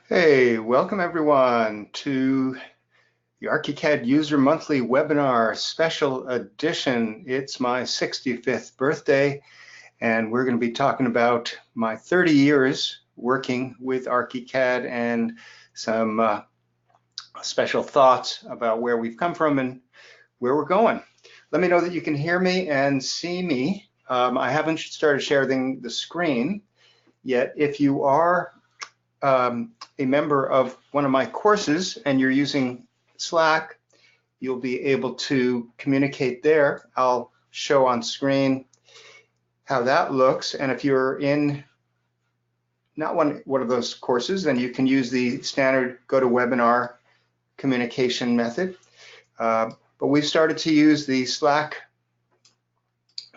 Hey, welcome everyone to the ARCHICAD User Monthly Webinar Special Edition. It's my 65th birthday, and we're going to be talking about my 30 years working with ARCHICAD and some special thoughts about where we've come from and where we're going. Let me know that you can hear me and see me. I haven't started sharing the screen yet. If you are a member of one of my courses and you're using Slack, you'll be able to communicate there. I'll show on screen how that looks. And if you're in not one of those courses, then you can use the standard GoToWebinar communication method. But we've started to use the Slack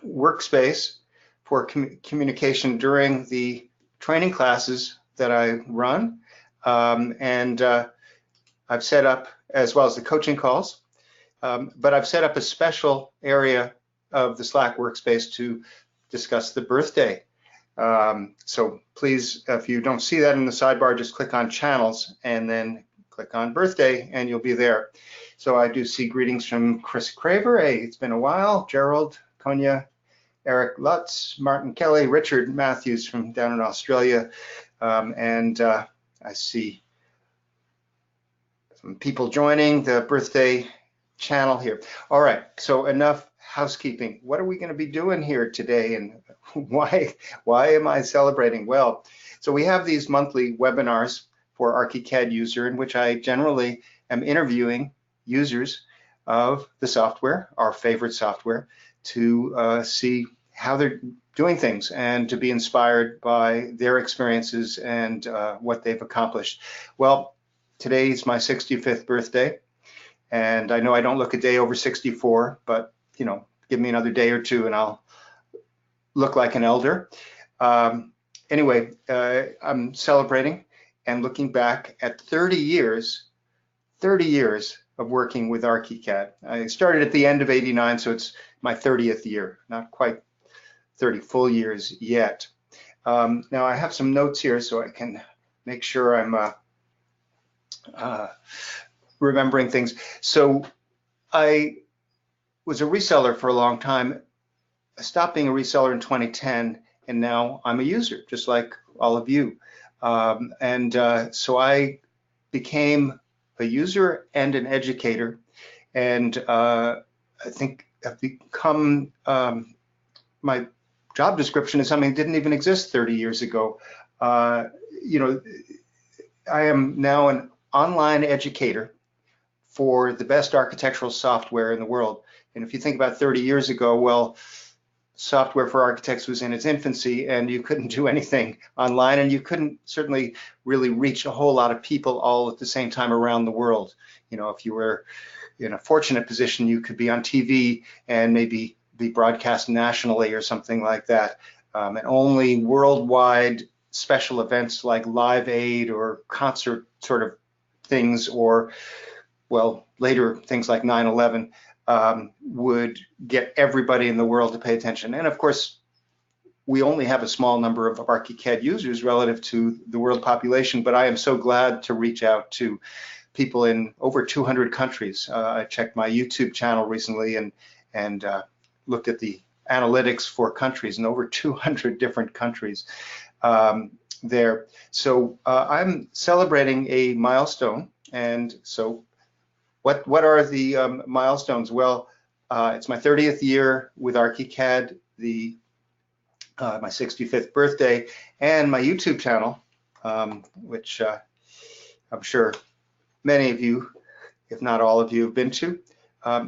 workspace for communication during the training classes that I run. I've set up, as well as the coaching calls, but I've set up a special area of the Slack workspace to discuss the birthday. So please, if you don't see that in the sidebar, just click on channels and then click on birthday and you'll be there. So I do see greetings from Chris Craver. Hey, it's been a while. Gerald, Konya, Eric Lutz, Martin Kelly, Richard Matthews from down in Australia. I see some people joining the birthday channel here. All right, so enough housekeeping. What are we going to be doing here today, and why am I celebrating? Well, so we have these monthly webinars for ARCHICAD User, in which I generally am interviewing users of the software, our favorite software, to see how they're doing things and to be inspired by their experiences and what they've accomplished. Well, today's my 65th birthday, and I know I don't look a day over 64, but you know, give me another day or two and I'll look like an elder. Anyway, I'm celebrating and looking back at 30 years of working with ARCHICAD. I started at the end of '89, so it's my 30th year, not quite 30 full years yet. Now I have some notes here so I can make sure I'm remembering things. So I was a reseller for a long time. I stopped being a reseller in 2010, and now I'm a user, just like all of you. So I became a user and an educator, and I think I've become, my job description is something that didn't even exist 30 years ago. You know, I am now an online educator for the best architectural software in the world. And if you think about 30 years ago, well, software for architects was in its infancy and you couldn't do anything online, and you couldn't certainly really reach a whole lot of people all at the same time around the world. You know, if you were in a fortunate position, you could be on TV and maybe be broadcast nationally or something like that. And only worldwide special events like Live Aid or concert sort of things, or well, later things like 9/11 would get everybody in the world to pay attention. And of course, we only have a small number of ARCHICAD users relative to the world population, but I am so glad to reach out to people in over 200 countries. I checked my YouTube channel recently and looked at the analytics for countries, in over 200 different countries there. So I'm celebrating a milestone, and so what are the milestones? Well, it's my 30th year with ARCHICAD, my 65th birthday, and my YouTube channel, which I'm sure many of you, if not all of you, have been to,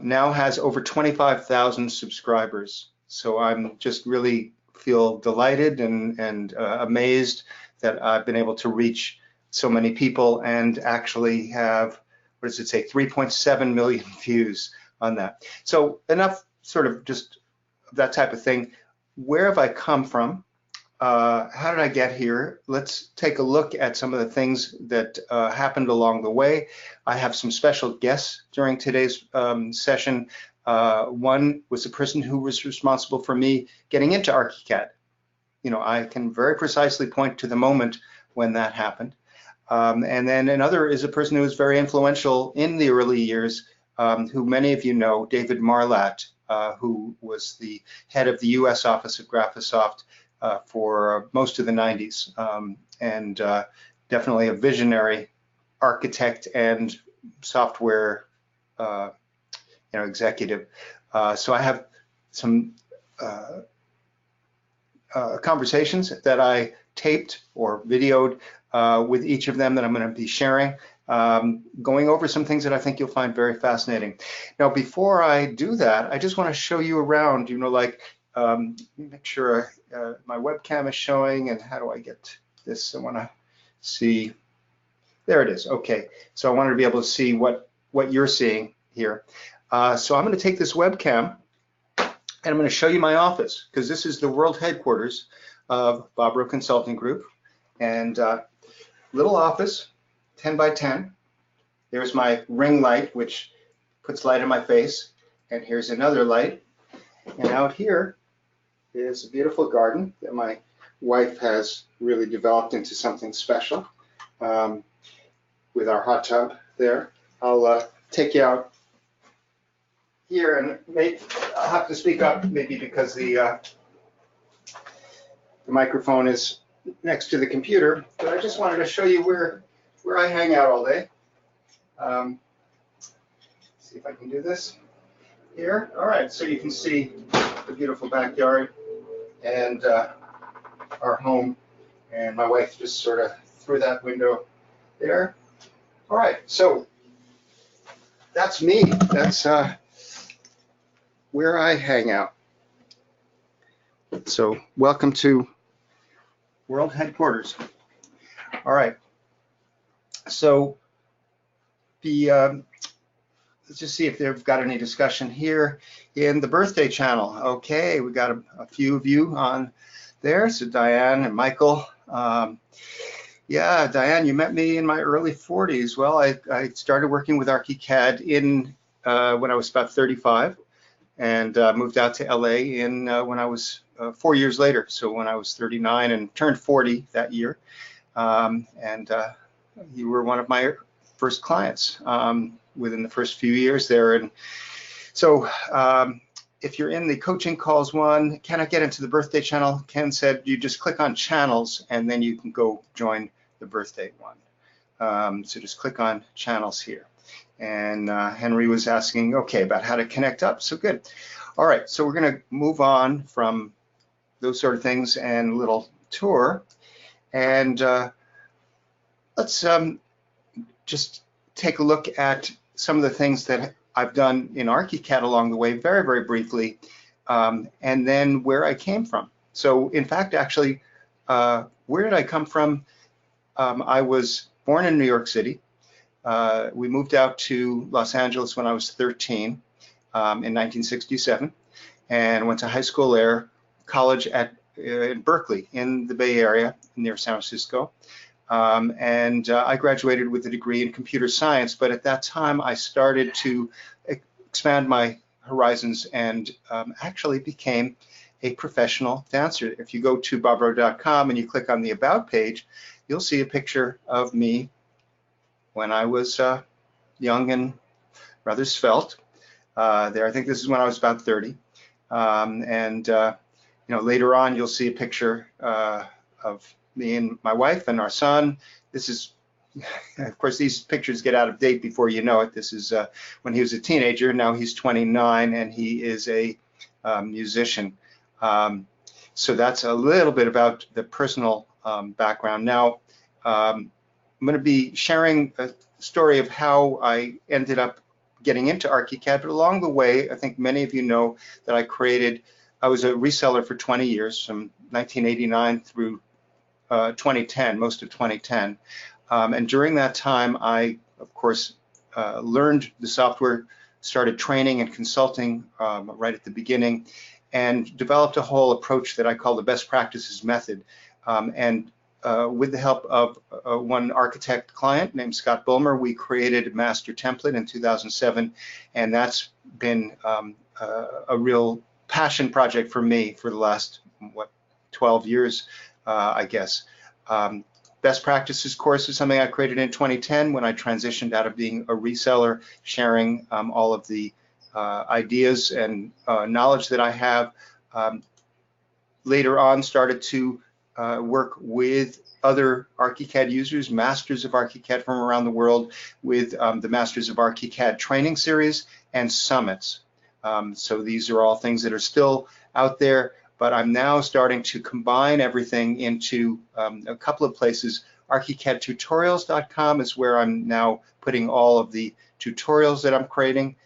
now has over 25,000 subscribers. So I'm just really feel delighted and amazed that I've been able to reach so many people and actually have, what does it say, 3.7 million views on that. So enough sort of just that type of thing. Where have I come from? How did I get here? Let's take a look at some of the things that happened along the way. I have some special guests during today's session. One was the person who was responsible for me getting into ARCHICAD. You know, I can very precisely point to the moment when that happened. And then another is a person who was very influential in the early years, who many of you know, David Marlatt, who was the head of the US office of Graphisoft for most of the 90s, and definitely a visionary architect and software executive. So I have some conversations that I taped or videoed with each of them that I'm going to be sharing, going over some things that I think you'll find very fascinating. Now, before I do that, I just want to show you around, like, make sure my webcam is showing, and how do I get this? I want to see, there it is. Okay, so I wanted to be able to see what you're seeing here. So I'm going to take this webcam and I'm going to show you my office, because this is the world headquarters of Bobrow Consulting Group. And little office, 10 by 10. There's my ring light, which puts light on my face. And here's another light. And out here is a beautiful garden that my wife has really developed into something special, with our hot tub there. I'll take you out here, and I'll have to speak up maybe because the microphone is next to the computer, but I just wanted to show you where I hang out all day. See if I can do this here. All right, so you can see the beautiful backyard and our home, and my wife just sort of through that window there. All right, so that's me. That's where I hang out. So welcome to World Headquarters. All right. So let's just see if they've got any discussion here in the birthday channel. Okay, we got a few of you on there. So Diane and Michael. Yeah, Diane, you met me in my early 40s. Well, I started working with ARCHICAD when I was about 35, and moved out to LA when I was 4 years later. So when I was 39 and turned 40 that year, and you were one of my first clients within the first few years there. And so if you're in the coaching calls one, can I get into the birthday channel? Ken said you just click on channels and then you can go join the birthday one. So just click on channels here. And Henry was asking, okay, about how to connect up. So good. All right, so we're going to move on from those sort of things and a little tour. And let's just take a look at some of the things that I've done in ARCHICAD along the way, very, very briefly, and then where I came from. So in fact, actually, where did I come from? I was born in New York City. We moved out to Los Angeles when I was 13 in 1967, and went to high school there, college in Berkeley in the Bay Area near San Francisco. And I graduated with a degree in computer science, but at that time I started to expand my horizons and actually became a professional dancer. If you go to bobrow.com and you click on the About page, you'll see a picture of me when I was young and rather svelte. I think this is when I was about 30. Later on you'll see a picture of me and my wife and our son. This is, of course, these pictures get out of date before you know it. This is when he was a teenager. Now he's 29 and he is a musician. So that's a little bit about the personal background. Now, I'm going to be sharing a story of how I ended up getting into ARCHICAD, but along the way, I think many of you know that I was a reseller for 20 years, from 1989 through 2010, most of 2010. And during that time, I, of course, learned the software, started training and consulting right at the beginning, and developed a whole approach that I call the best practices method. With the help of one architect client named Scott Bulmer, we created a master template in 2007, and that's been a real passion project for me for the last, 12 years, I guess. best practices course is something I created in 2010 when I transitioned out of being a reseller, sharing all of the ideas and knowledge that I have. Later on, started to work with other ARCHICAD users, masters of ARCHICAD from around the world, with the Masters of ARCHICAD training series and summits. So these are all things that are still out there, but I'm now starting to combine everything into a couple of places. ARCHICADtutorials.com is where I'm now putting all of the tutorials that I'm creating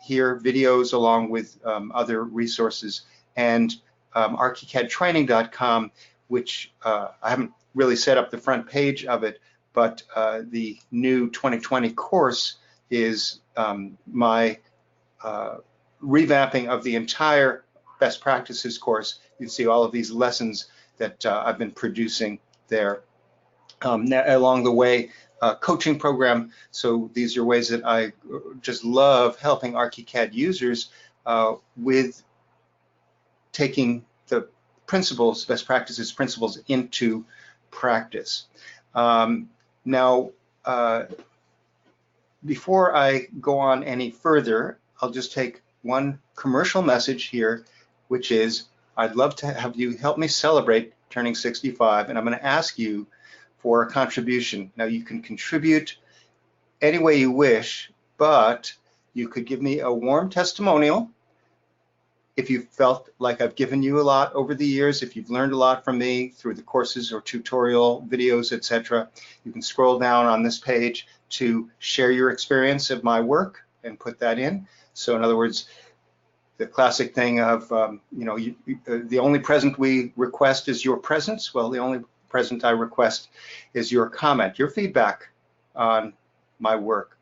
here, videos along with other resources, and ARCHICADtraining.com, which I haven't really set up the front page of it, but the new 2020 course is my revamping of the entire best practices course. You can see all of these lessons that I've been producing there. Along the way, coaching program. So these are ways that I just love helping ARCHICAD users with taking the principles, best practices principles into practice. Now, before I go on any further, I'll just take one commercial message here, which is I'd love to have you help me celebrate turning 65, and I'm going to ask you for a contribution. Now, you can contribute any way you wish, but you could give me a warm testimonial if you felt like I've given you a lot over the years, if you've learned a lot from me through the courses or tutorial videos, etc. You can scroll down on this page to share your experience of my work and put that in. So in other words, the classic thing of, the only present we request is your presence. Well, the only present I request is your comment, your feedback on my work.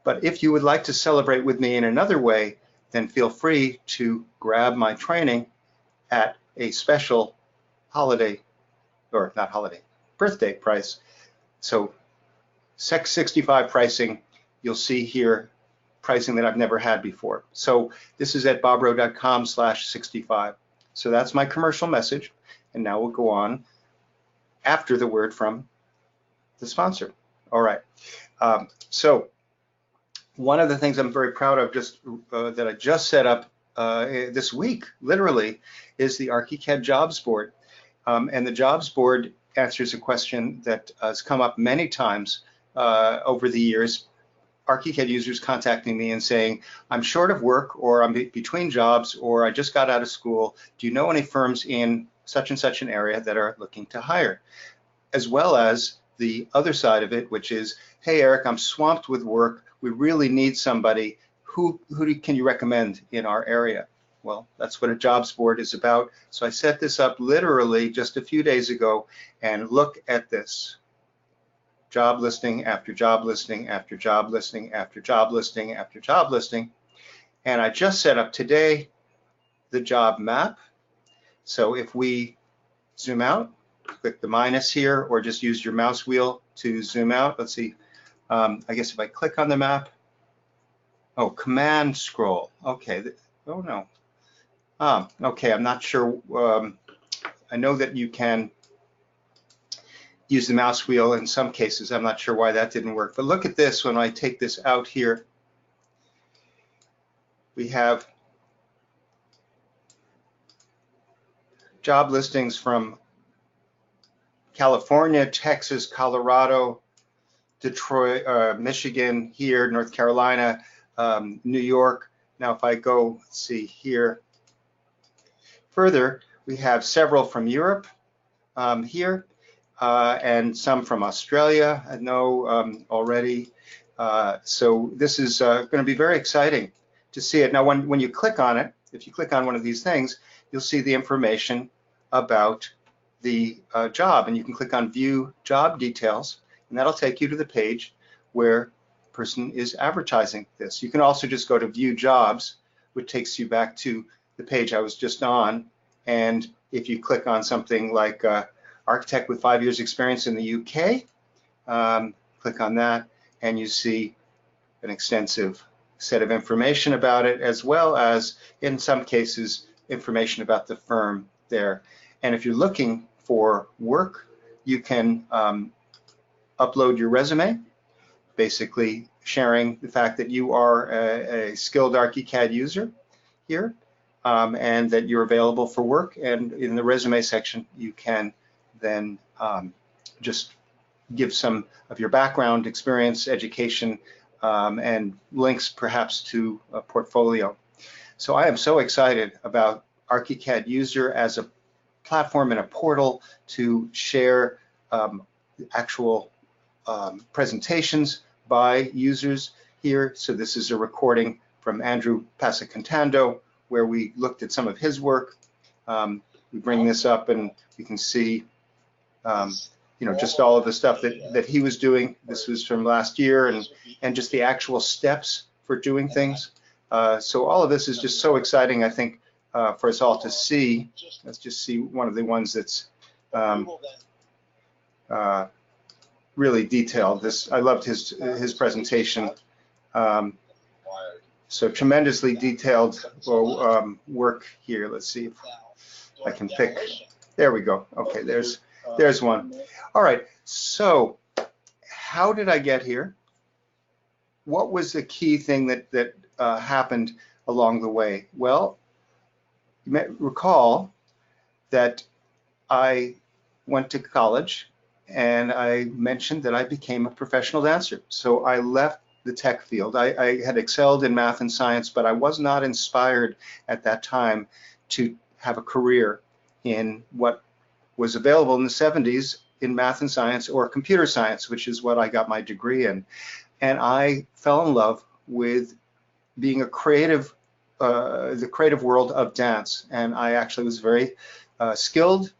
But if you would like to celebrate with me in another way, then feel free to grab my training at a special holiday, or not holiday, birthday price. So 65 pricing, you'll see here pricing that I've never had before. So this is at bobrow.com/65. So that's my commercial message. And now we'll go on after the word from the sponsor. All right. So one of the things I'm very proud of that I just set up this week, literally, is the ARCHICAD jobs board. And the jobs board answers a question that has come up many times over the years. ARCHICAD users contacting me and saying, I'm short of work, or I'm between jobs, or I just got out of school. Do you know any firms in such and such an area that are looking to hire? As well as the other side of it, which is, hey, Eric, I'm swamped with work. We really need somebody. Who can you recommend in our area? Well, that's what a jobs board is about. So I set this up literally just a few days ago, and look at this. Job listing after job listing after job listing after job listing after job listing. And I just set up today the job map. So if we zoom out, click the minus here, or just use your mouse wheel to zoom out. Let's see. I guess if I click on the map, oh, command scroll. Okay. Oh no. Okay. I'm not sure. I know that you can use the mouse wheel in some cases. I'm not sure why that didn't work. But look at this. When I take this out here, we have job listings from California, Texas, Colorado, Detroit, Michigan, here, North Carolina, New York. Now, if I go, let's see here, further, we have several from Europe here, and some from Australia, I know already. So this is going to be very exciting to see it. Now, when you click on it, if you click on one of these things, you'll see the information about the job, and you can click on View Job Details, and that'll take you to the page where the person is advertising this. You can also just go to View Jobs, which takes you back to the page I was just on, and if you click on something like architect with 5 years experience in the UK, click on that, and you see an extensive set of information about it, as well as, in some cases, information about the firm there. And if you're looking for work, you can upload your resume, basically sharing the fact that you are a skilled ARCHICAD user here, and that you're available for work. And in the resume section, you can then just give some of your background, experience, education, and links perhaps to a portfolio. So I am so excited about ARCHICAD User as a platform and a portal to share actual presentations by users here. So this is a recording from Andrew Passacontando, where we looked at some of his work. We bring this up and you can see just all of the stuff that he was doing. This was from last year, and just the actual steps for doing things. So all of this is just so exciting, I think, for us all to see. Let's just see one of the ones that's really detailed. I loved his presentation. So tremendously detailed work here. Let's see if I can pick. There we go. Okay, there's one. All right, so how did I get here? What was the key thing that happened along the way? Well, you may recall that I went to college and I mentioned that I became a professional dancer. So I left the tech field. I had excelled in math and science, but I was not inspired at that time to have a career in what was available in the 70s in math and science, or computer science, which is what I got my degree in. And I fell in love with being a creative, the creative world of dance. And I actually was very skilled.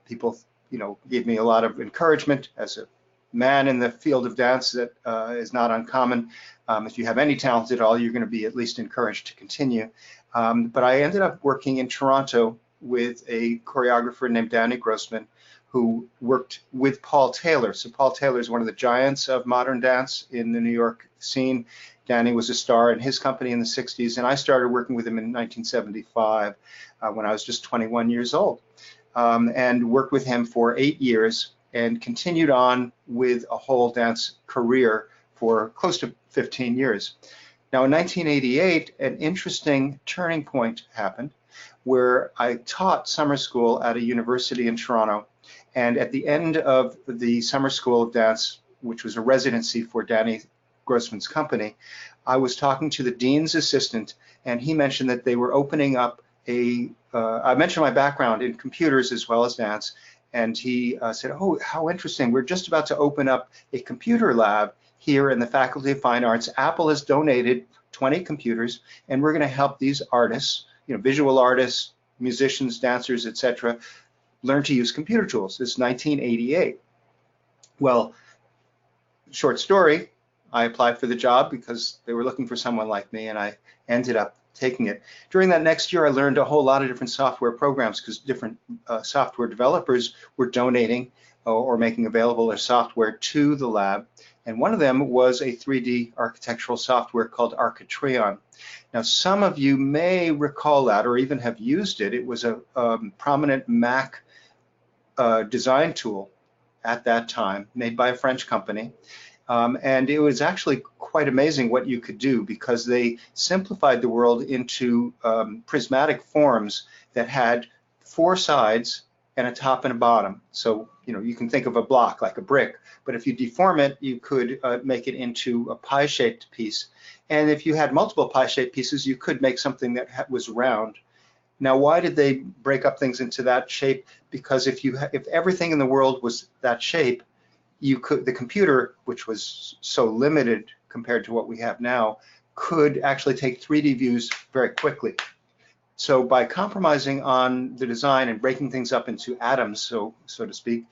People, gave me a lot of encouragement as a man in the field of dance. That is not uncommon. If you have any talent at all, you're going to be at least encouraged to continue. But I ended up working in Toronto with a choreographer named Danny Grossman, who worked with Paul Taylor. So Paul Taylor is one of the giants of modern dance in the New York scene. Danny was a star in his company in the 60s, and I started working with him in 1975 when I was just 21 years old, and worked with him for 8 years and continued on with a whole dance career for close to 15 years. Now in 1988, an interesting turning point happened where I taught summer school at a university in Toronto. And at the end of the summer school of dance, which was a residency for Danny Grossman's company, I was talking to the dean's assistant, and he mentioned that they were opening up I mentioned my background in computers as well as dance, and he said, oh, how interesting. We're just about to open up a computer lab here in the Faculty of Fine Arts. Apple has donated 20 computers, and we're going to help these artists, visual artists, musicians, dancers, etc., learn to use computer tools. It's 1988. Well, short story, I applied for the job because they were looking for someone like me, and I ended up taking it. During that next year, I learned a whole lot of different software programs because different software developers were donating or making available their software to the lab. And one of them was a 3D architectural software called ARCHICAD. Now, some of you may recall that or even have used it. It was a prominent Mac design tool at that time, made by a French company. And it was actually quite amazing what you could do because they simplified the world into prismatic forms that had 4 sides and a top and a bottom. So, you can think of a block like a brick, but if you deform it, you could make it into a pie-shaped piece. And if you had multiple pie-shaped pieces, you could make something that was round. Now, why did they break up things into that shape? Because if everything in the world was that shape, the computer, which was so limited compared to what we have now, could actually take 3D views very quickly. So by compromising on the design and breaking things up into atoms, so to speak,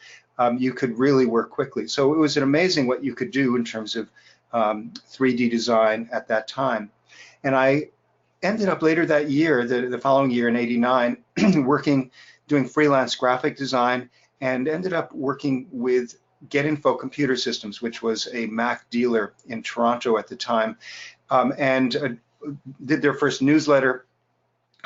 you could really work quickly. So it was amazing what you could do in terms of 3D design at that time. And I ended up later that year, the following year in '89, doing freelance graphic design, and ended up working with GetInfo Computer Systems, which was a Mac dealer in Toronto at the time, and did their first newsletter,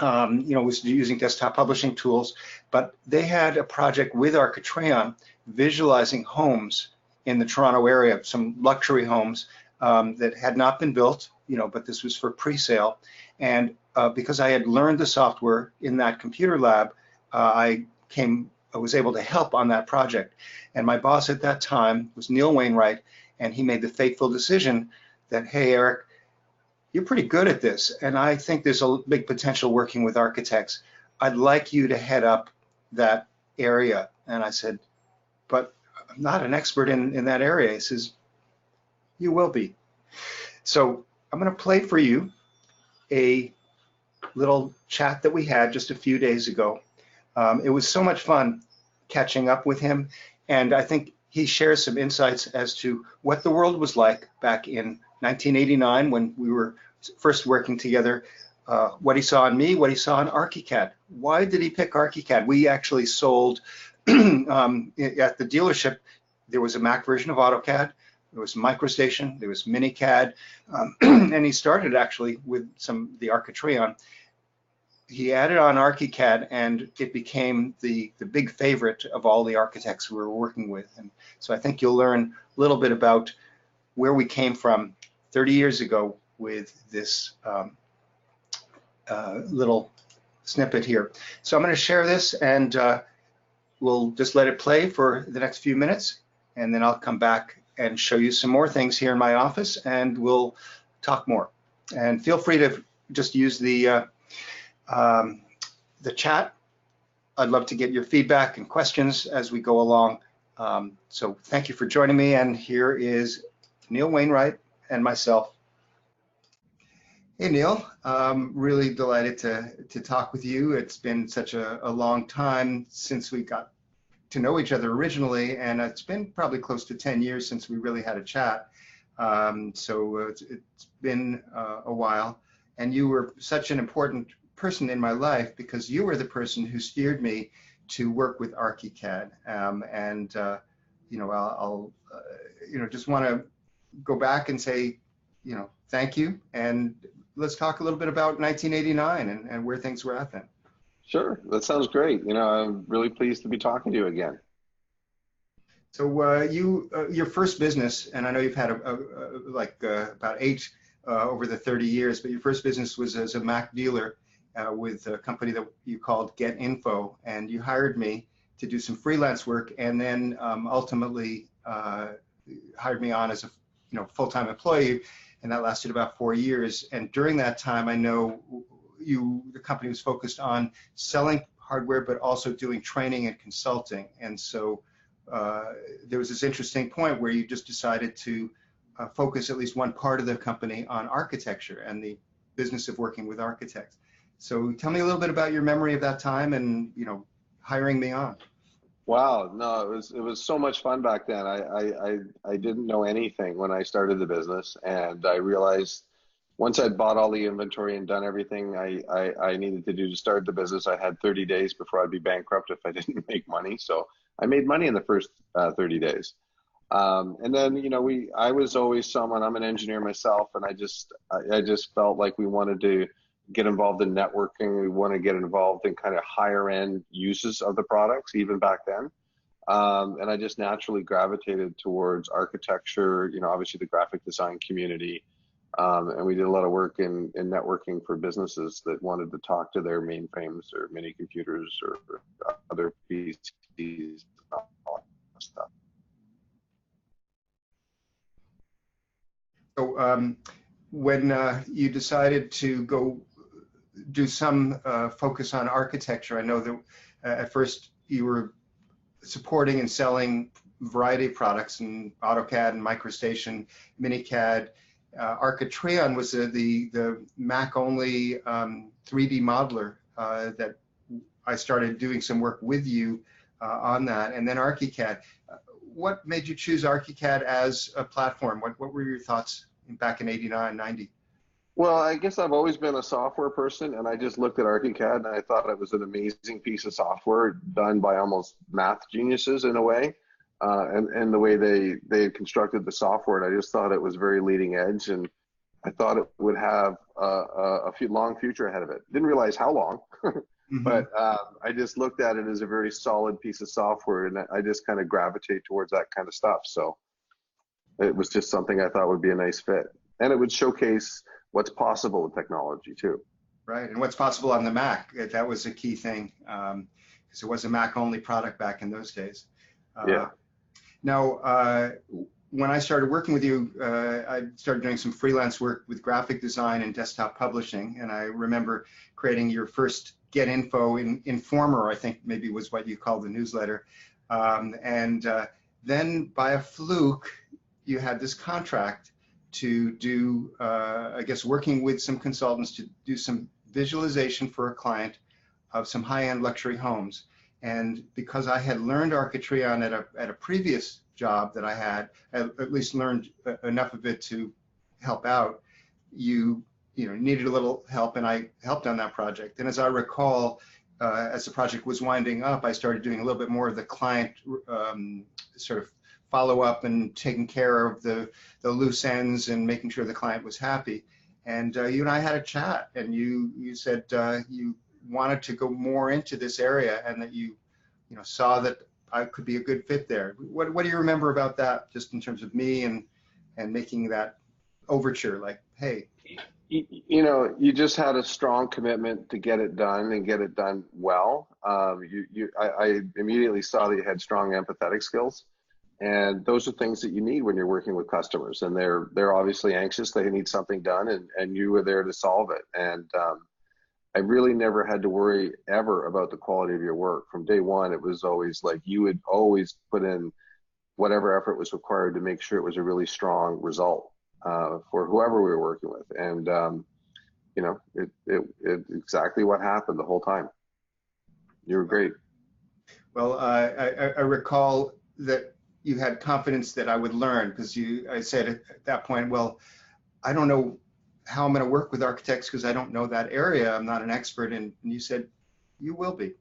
was using desktop publishing tools, but they had a project with ARCHICAD visualizing homes in the Toronto area, some luxury homes that had not been built, but this was for pre-sale. And because I had learned the software in that computer lab, I was able to help on that project. And my boss at that time was Neil Wainwright, and he made the fateful decision that, hey, Eric, you're pretty good at this, and I think there's a big potential working with architects. I'd like you to head up that area. And I said, but I'm not an expert in that area. He says, you will be. So I'm going to play for you a little chat that we had just a few days ago. It was so much fun catching up with him, and I think he shares some insights as to what the world was like back in 1989 when we were first working together, what he saw in me, what he saw in ARCHICAD. Why did he pick ARCHICAD? We actually sold at the dealership. There was a Mac version of AutoCAD, there was MicroStation, there was MiniCAD, and he started actually with the ARCHICAD. He added on ARCHICAD, and it became the big favorite of all the architects we were working with. And so I think you'll learn a little bit about where we came from 30 years ago with this little snippet here. So I'm going to share this, and we'll just let it play for the next few minutes, and then I'll come back and show you some more things here in my office, and we'll talk more. And feel free to just use the chat. I'd love to get your feedback and questions as we go along. So thank you for joining me, and here is Neil Wainwright and myself. Hey Neil, really delighted to talk with you. It's been such a long time since we got to know each other originally, and it's been probably close to 10 years since we really had a chat. So it's been a while, and you were such an important person in my life because you were the person who steered me to work with ARCHICAD. I'll just want to go back and say, thank you, and let's talk a little bit about 1989 and where things were at then. Sure, that sounds great. I'm really pleased to be talking to you again. So your first business, and I know you've had about 8 over the 30 years, but your first business was as a Mac dealer with a company that you called Get Info, and you hired me to do some freelance work, and then ultimately hired me on as a full-time employee, and that lasted about 4 years. And during that time, I know the company was focused on selling hardware, but also doing training and consulting. And so there was this interesting point where you just decided to focus at least one part of the company on architecture and the business of working with architects. So tell me a little bit about your memory of that time and hiring me on. Wow, no, it was so much fun back then. I didn't know anything when I started the business, and I realized once I'd bought all the inventory and done everything I needed to do to start the business, I had 30 days before I'd be bankrupt if I didn't make money. So I made money in the first 30 days. And then, I was always someone, I'm an engineer myself, and I just felt like we wanted to get involved in networking. We want to get involved in kind of higher end uses of the products, even back then. And I just naturally gravitated towards architecture, obviously the graphic design community. And we did a lot of work in networking for businesses that wanted to talk to their mainframes or mini computers or other PCs and all that stuff. So when you decided to go do some focus on architecture, I know that at first you were supporting and selling a variety of products in AutoCAD and MicroStation, MiniCAD. ARCHICAD was the Mac-only 3D modeler that I started doing some work with you on that, and then ARCHICAD. What made you choose ARCHICAD as a platform? What were your thoughts back in 89, 90? Well, I guess I've always been a software person, and I just looked at ARCHICAD and I thought it was an amazing piece of software done by almost math geniuses in a way, and the way they constructed the software. And I just thought it was very leading edge, and I thought it would have a long future ahead of it. Didn't realize how long, Hmm. but I just looked at it as a very solid piece of software, and I just kind of gravitate towards that kind of stuff. So it was just something I thought would be a nice fit, and it would showcase what's possible with technology too. Right, and what's possible on the Mac, that was a key thing, because it was a Mac-only product back in those days. Uh, Yeah. Now, when I started working with you, I started doing some freelance work with graphic design and desktop publishing, and I remember creating your first Get Info Informer, I think maybe was what you called the newsletter. And then by a fluke, you had this contract to do, I guess, working with some consultants to do some visualization for a client of some high-end luxury homes. And because I had learned Architrion at a previous job that I had, at least learned enough of it to help out, you know needed a little help, and I helped on that project. And as I recall, as the project was winding up, I started doing a little bit more of the client sort of follow up and taking care of the loose ends and making sure the client was happy. And you and I had a chat, and you said you wanted to go more into this area, and that you saw that I could be a good fit there. What do you remember about that, just in terms of me and making that overture, like, hey? You just had a strong commitment to get it done and get it done well. I immediately saw that you had strong empathetic skills, and those are things that you need when you're working with customers. And they're obviously anxious; they need something done, and you were there to solve it. And I really never had to worry ever about the quality of your work. From day one, it was always like you would always put in whatever effort was required to make sure it was a really strong result for whoever we were working with. And it exactly what happened the whole time. You were great. Well, I recall that you had confidence that I would learn, because I said at that point, well, I don't know how I'm going to work with architects because I don't know that area. I'm not an expert. And you said, you will be.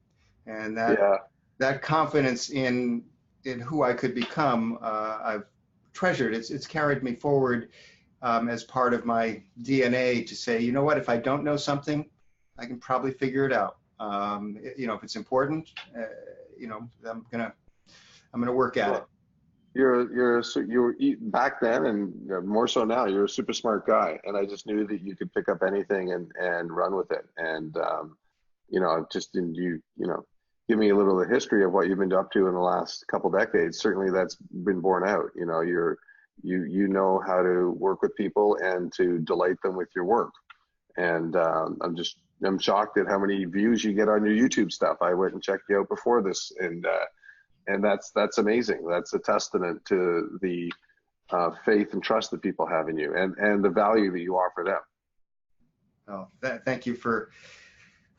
And Yeah. that confidence in who I could become, I've treasured. It's carried me forward as part of my DNA to say, you know what, if I don't know something, I can probably figure it out. If it's important, I'm gonna work at it. Well, you were back then, and more so now. You're a super smart guy, and I just knew that you could pick up anything and run with it. And just in give me a little of the history of what you've been up to in the last couple decades. Certainly, that's been borne out. You know how to work with people and to delight them with your work. And I'm shocked at how many views you get on your YouTube stuff. I went and checked you out before this, and that's amazing. That's a testament to the faith and trust that people have in you, and the value that you offer them. Thank you for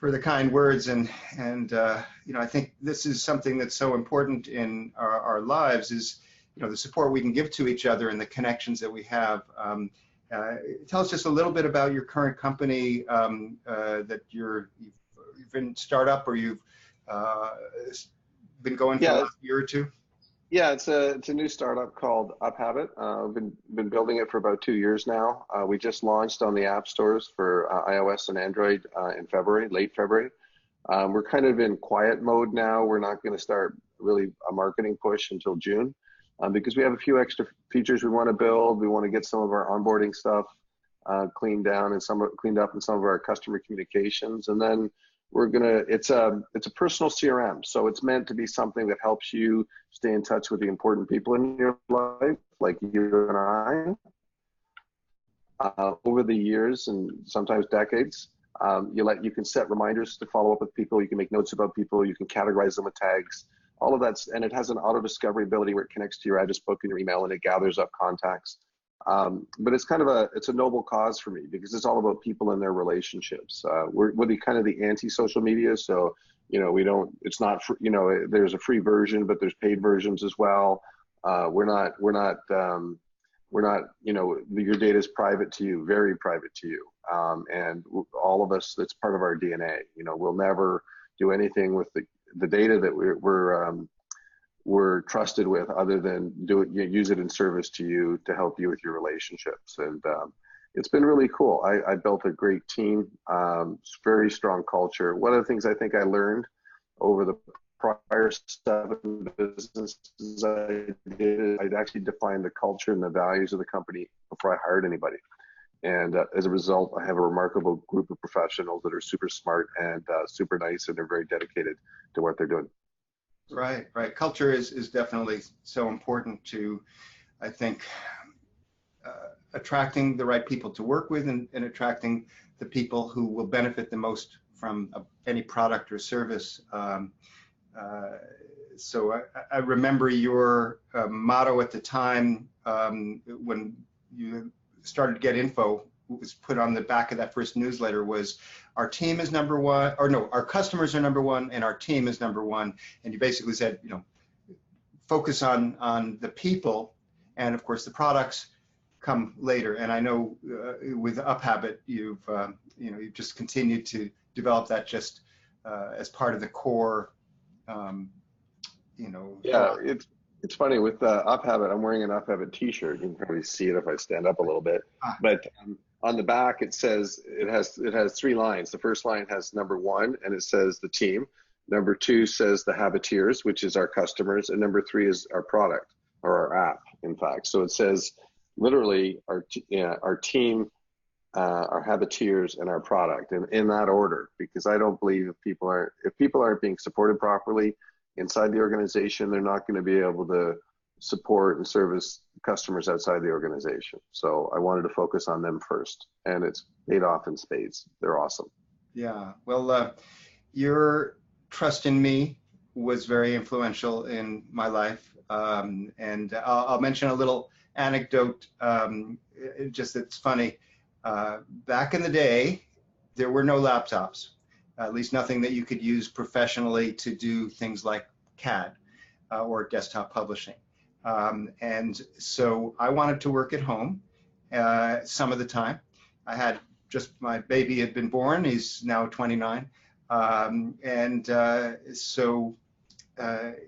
the kind words, and I think this is something that's so important in our lives, is the support we can give to each other and the connections that we have. Tell us just a little bit about your current company, that you've been startup, or you've been going for the last year or two. Yeah, it's a new startup called UpHabit. I've been building it for about 2 years now. We just launched on the app stores for iOS and Android in February, late February. We're kind of in quiet mode now. We're not going to start really a marketing push until June, because we have a few extra features we want to build. We want to get some of our onboarding stuff cleaned up, and some of our customer communications, and then it's a personal CRM, so it's meant to be something that helps you stay in touch with the important people in your life, like you and I. Over the years and sometimes decades, you can set reminders to follow up with people. You can make notes about people. You can categorize them with tags. All of that's, and it has an auto discovery ability where it connects to your address book and your email, and it gathers up contacts. But it's kind of a noble cause for me, because it's all about people and their relationships. We're the anti-social media, so it's not there's a free version, but there's paid versions as well. We're not your data is private to you, very private to you, and all of us, that's part of our DNA. We'll never do anything with the data that we're trusted with, other than use it in service to you, to help you with your relationships. And it's been really cool. I built a great team, very strong culture. One of the things I think I learned over the prior 7 businesses I did, I'd actually defined the culture and the values of the company before I hired anybody. And as a result, I have a remarkable group of professionals that are super smart and super nice, and they're very dedicated to what they're doing. Right, right. Culture is definitely so important to, I think, attracting the right people to work with, and attracting the people who will benefit the most from any product or service. So I remember your motto at the time when you started to get info, was put on the back of that first newsletter, was our team is number one, or no, our customers are number one and our team is number one. And you basically said, you know, focus on the people, and of course the products come later. And I know with UpHabit, you've you know, you've just continued to develop that just as part of the core. You know. Yeah, it's funny with UpHabit. I'm wearing an UpHabit T-shirt. You can probably see it if I stand up a little bit. But on the back, it says it has 3 lines. The first line has number 1, and it says the team. Number 2 says the habiteers, which is our customers, and number 3 is our product, or our app, in fact. So it says literally our team, our habiteers, and our product, and in that order. Because I don't believe if people aren't being supported properly inside the organization, they're not going to be able to support and service customers outside the organization. So I wanted to focus on them first, and it's paid off in spades. They're awesome. Yeah, well, your trust in me was very influential in my life, and I'll mention a little anecdote. Just it's funny. Back in the day, there were no laptops, at least nothing that you could use professionally to do things like CAD or desktop publishing. And so I wanted to work at home some of the time. I had just, my baby had been born. He's now 29. So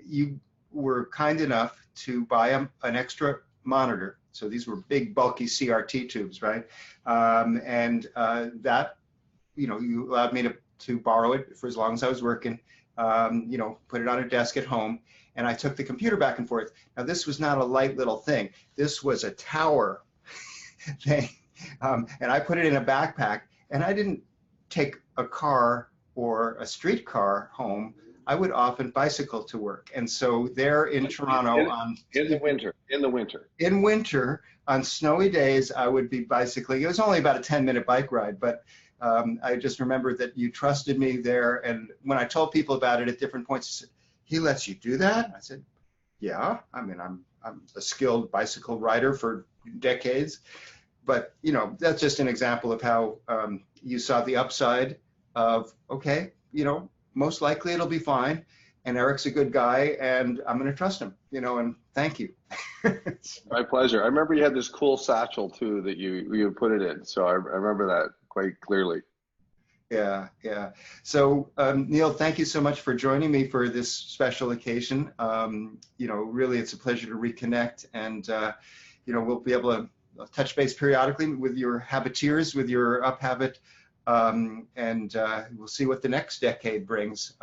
you were kind enough to buy an extra monitor. So these were big, bulky CRT tubes, right? That, you know, you allowed me to borrow it for as long as I was working, you know, put it on a desk at home, and I took the computer back and forth. Now, this was not a light little thing. This was a tower thing, and I put it in a backpack, and I didn't take a car or a streetcar home. I would often bicycle to work. And so there in Toronto in the winter on snowy days, I would be bicycling. It was only about a 10-minute bike ride, but I just remember that you trusted me there. And when I told people about it at different points, they said, he lets you do that? I said, yeah, I mean, I'm a skilled bicycle rider for decades. But, you know, that's just an example of how you saw the upside of, okay, you know, most likely it'll be fine, and Eric's a good guy, and I'm going to trust him, you know, and thank you. My pleasure. I remember you had this cool satchel too that you put it in, so I remember that quite clearly. Yeah, yeah. So Neil, thank you so much for joining me for this special occasion. You know, really, it's a pleasure to reconnect, and you know, we'll be able to touch base periodically with your habiteers, with your UpHabit. We'll see what the next decade brings,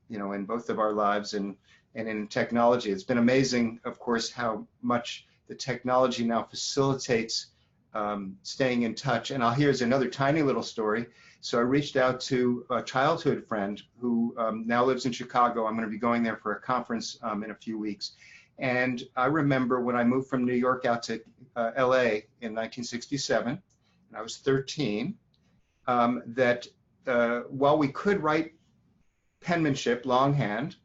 you know, in both of our lives and in technology. It's been amazing, of course, how much the technology now facilitates staying in touch. And here's another tiny little story. So I reached out to a childhood friend who now lives in Chicago. I'm going to be going there for a conference in a few weeks. And I remember when I moved from New York out to LA in 1967, and I was 13, that while we could write penmanship longhand,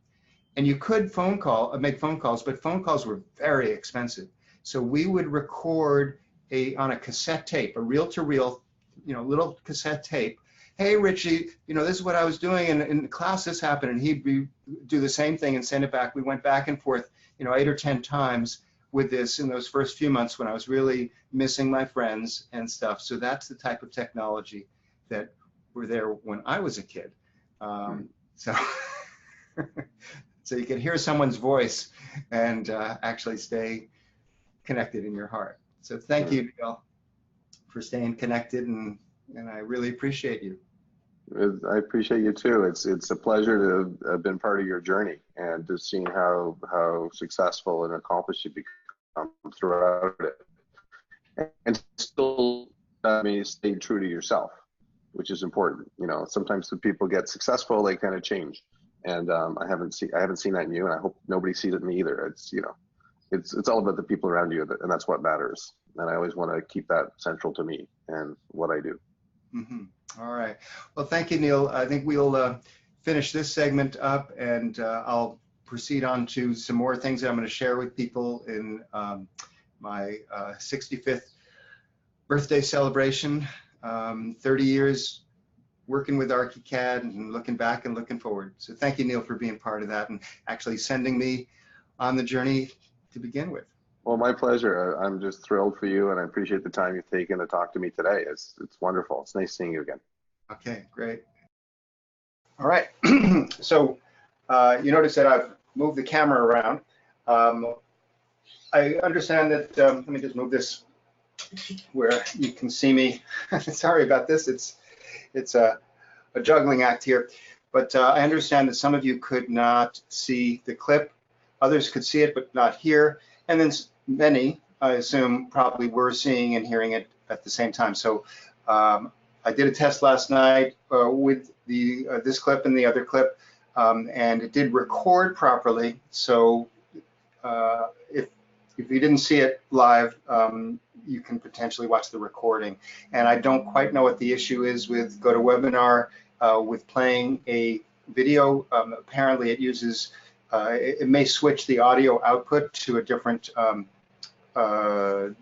and you could make phone calls, but phone calls were very expensive. So we would record on a cassette tape, a reel-to-reel, you know, little cassette tape. Hey, Richie, you know, this is what I was doing, and in class this happened, and he'd do the same thing and send it back. We went back and forth, you know, 8 or 10 times with this in those first few months when I was really missing my friends and stuff. So that's the type of technology that were there when I was a kid. So you can hear someone's voice and actually stay connected in your heart. So thank you, Neil. staying connected, and I really appreciate you. I appreciate you too. It's a pleasure to have been part of your journey and to seeing how successful and accomplished you become throughout it, and still, I mean, stay true to yourself, which is important. You know, sometimes when people get successful, they kind of change, and I haven't seen that in you, and I hope nobody sees it in me either. It's, you know, it's all about the people around you, and that's what matters. And I always want to keep that central to me and what I do. Mm-hmm. All right. Well, thank you, Neil. I think we'll finish this segment up, and I'll proceed on to some more things that I'm going to share with people in my 65th birthday celebration. 30 years working with ARCHICAD, and looking back and looking forward. So thank you, Neil, for being part of that and actually sending me on the journey to begin with. Well, my pleasure. I'm just thrilled for you, and I appreciate the time you've taken to talk to me today. It's wonderful. It's nice seeing you again. Okay, great. All right. So you notice that I've moved the camera around. I understand that, let me just move this where you can see me. Sorry about this. It's a juggling act here. But I understand that some of you could not see the clip. Others could see it, but not hear. And then many, I assume, probably were seeing and hearing it at the same time. So I did a test last night with this clip and the other clip, and it did record properly. So if you didn't see it live, you can potentially watch the recording. And I don't quite know what the issue is with GoToWebinar with playing a video. Apparently, it uses it may switch the audio output to a different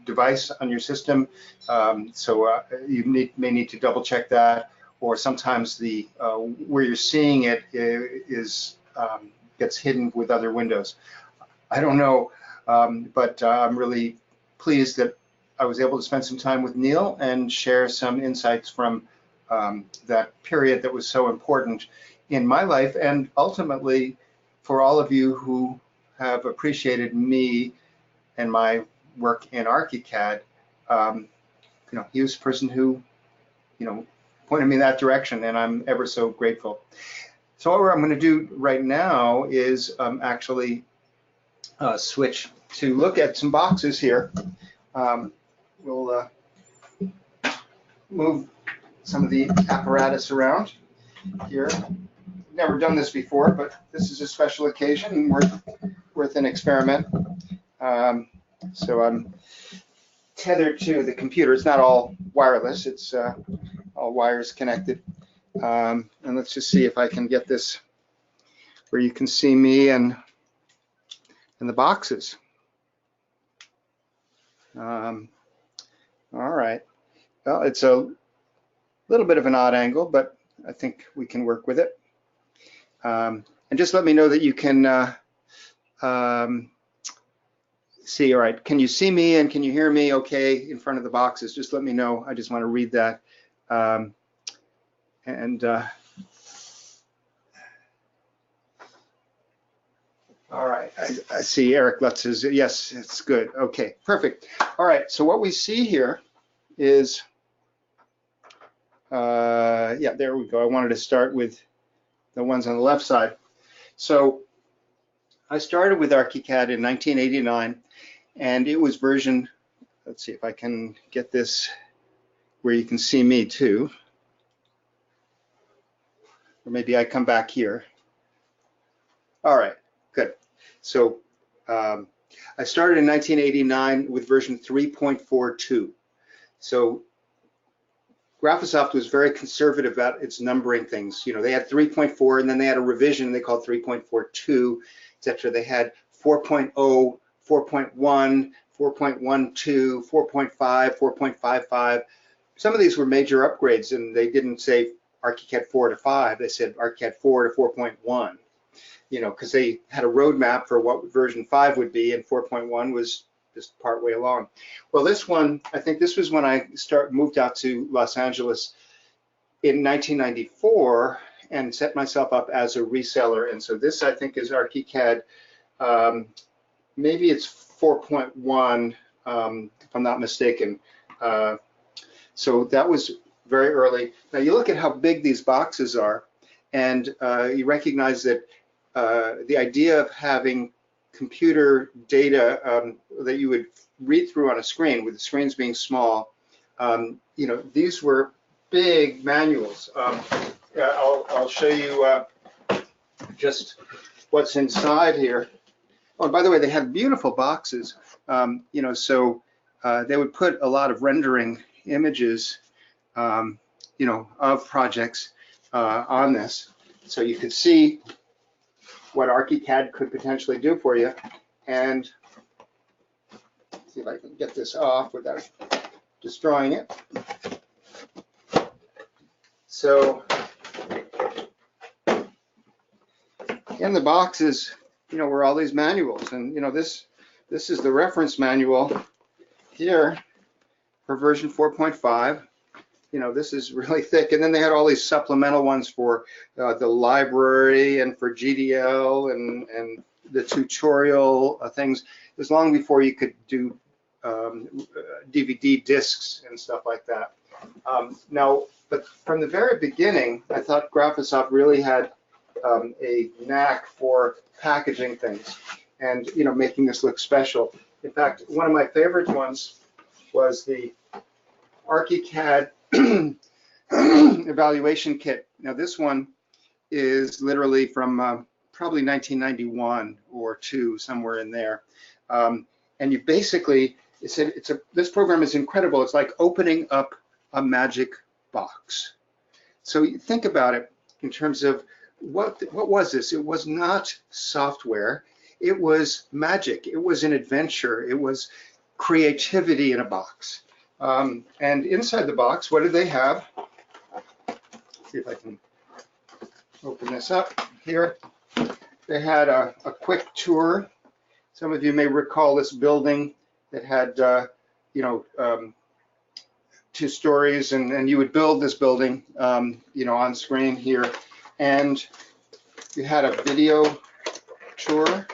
device on your system, so you may need to double check that, or sometimes the where you're seeing it is gets hidden with other windows. I don't know, but I'm really pleased that I was able to spend some time with Neil and share some insights from that period that was so important in my life, and ultimately for all of you who have appreciated me and my work in ARCHICAD. You know, he was the person who, you know, pointed me in that direction, and I'm ever so grateful. So what I'm going to do right now is actually switch to look at some boxes here. We'll move some of the apparatus around here. Never done this before, but this is a special occasion and worth an experiment. So I'm tethered to the computer. It's not all wireless. It's all wires connected. And let's just see if I can get this where you can see me and the boxes. All right. Well, it's a little bit of an odd angle, but I think we can work with it. And just let me know that you can see. All right, can you see me and can you hear me okay in front of the boxes? Just let me know. I just want to read that. All right, I see Eric Lutz says, yes, it's good. Okay, perfect. All right, so what we see here is, yeah, there we go. I wanted to start with the ones on the left side. So I started with ARCHICAD in 1989, and it was version, let's see if I can get this where you can see me too. Or maybe I come back here. All right, good. So I started in 1989 with version 3.42. So Graphisoft was very conservative about its numbering things. You know, they had 3.4, and then they had a revision they called 3.42, etc. They had 4.0, 4.1, 4.12, 4.5, 4.55. Some of these were major upgrades, and they didn't say ARCHICAD 4 to 5. They said ARCHICAD 4 to 4.1. You know, because they had a roadmap for what version 5 would be, and 4.1 was just part way along. Well, this one, I think this was when I moved out to Los Angeles in 1994 and set myself up as a reseller. And so this, I think, is ARCHICAD. Maybe it's 4.1, if I'm not mistaken. So that was very early. Now you look at how big these boxes are, and you recognize that the idea of having computer data that you would read through on a screen, with the screens being small, you know, these were big manuals. I'll show you just what's inside here. Oh, and by the way, they had beautiful boxes. You know, so they would put a lot of rendering images, you know, of projects on this, so you could see what ARCHICAD could potentially do for you. And see if I can get this off without destroying it. So in the boxes, you know, were all these manuals, and you know, this is the reference manual here for version 4.5. You know, this is really thick, and then they had all these supplemental ones for the library and for GDL and the tutorial things. It was long before you could do DVD discs and stuff like that. Now, but from the very beginning, I thought Graphisoft really had a knack for packaging things and, you know, making this look special. In fact, one of my favorite ones was the ARCHICAD evaluation kit. Now this one is literally from probably 1991 or 2, somewhere in there. And you basically, this program is incredible. It's like opening up a magic box. So you think about it in terms of what was this? It was not software. It was magic. It was an adventure. It was creativity in a box. And inside the box, what did they have? Let's see if I can open this up here. They had a quick tour. Some of you may recall this building that had, you know, 2 stories, and you would build this building, you know, on screen here. And you had a video tour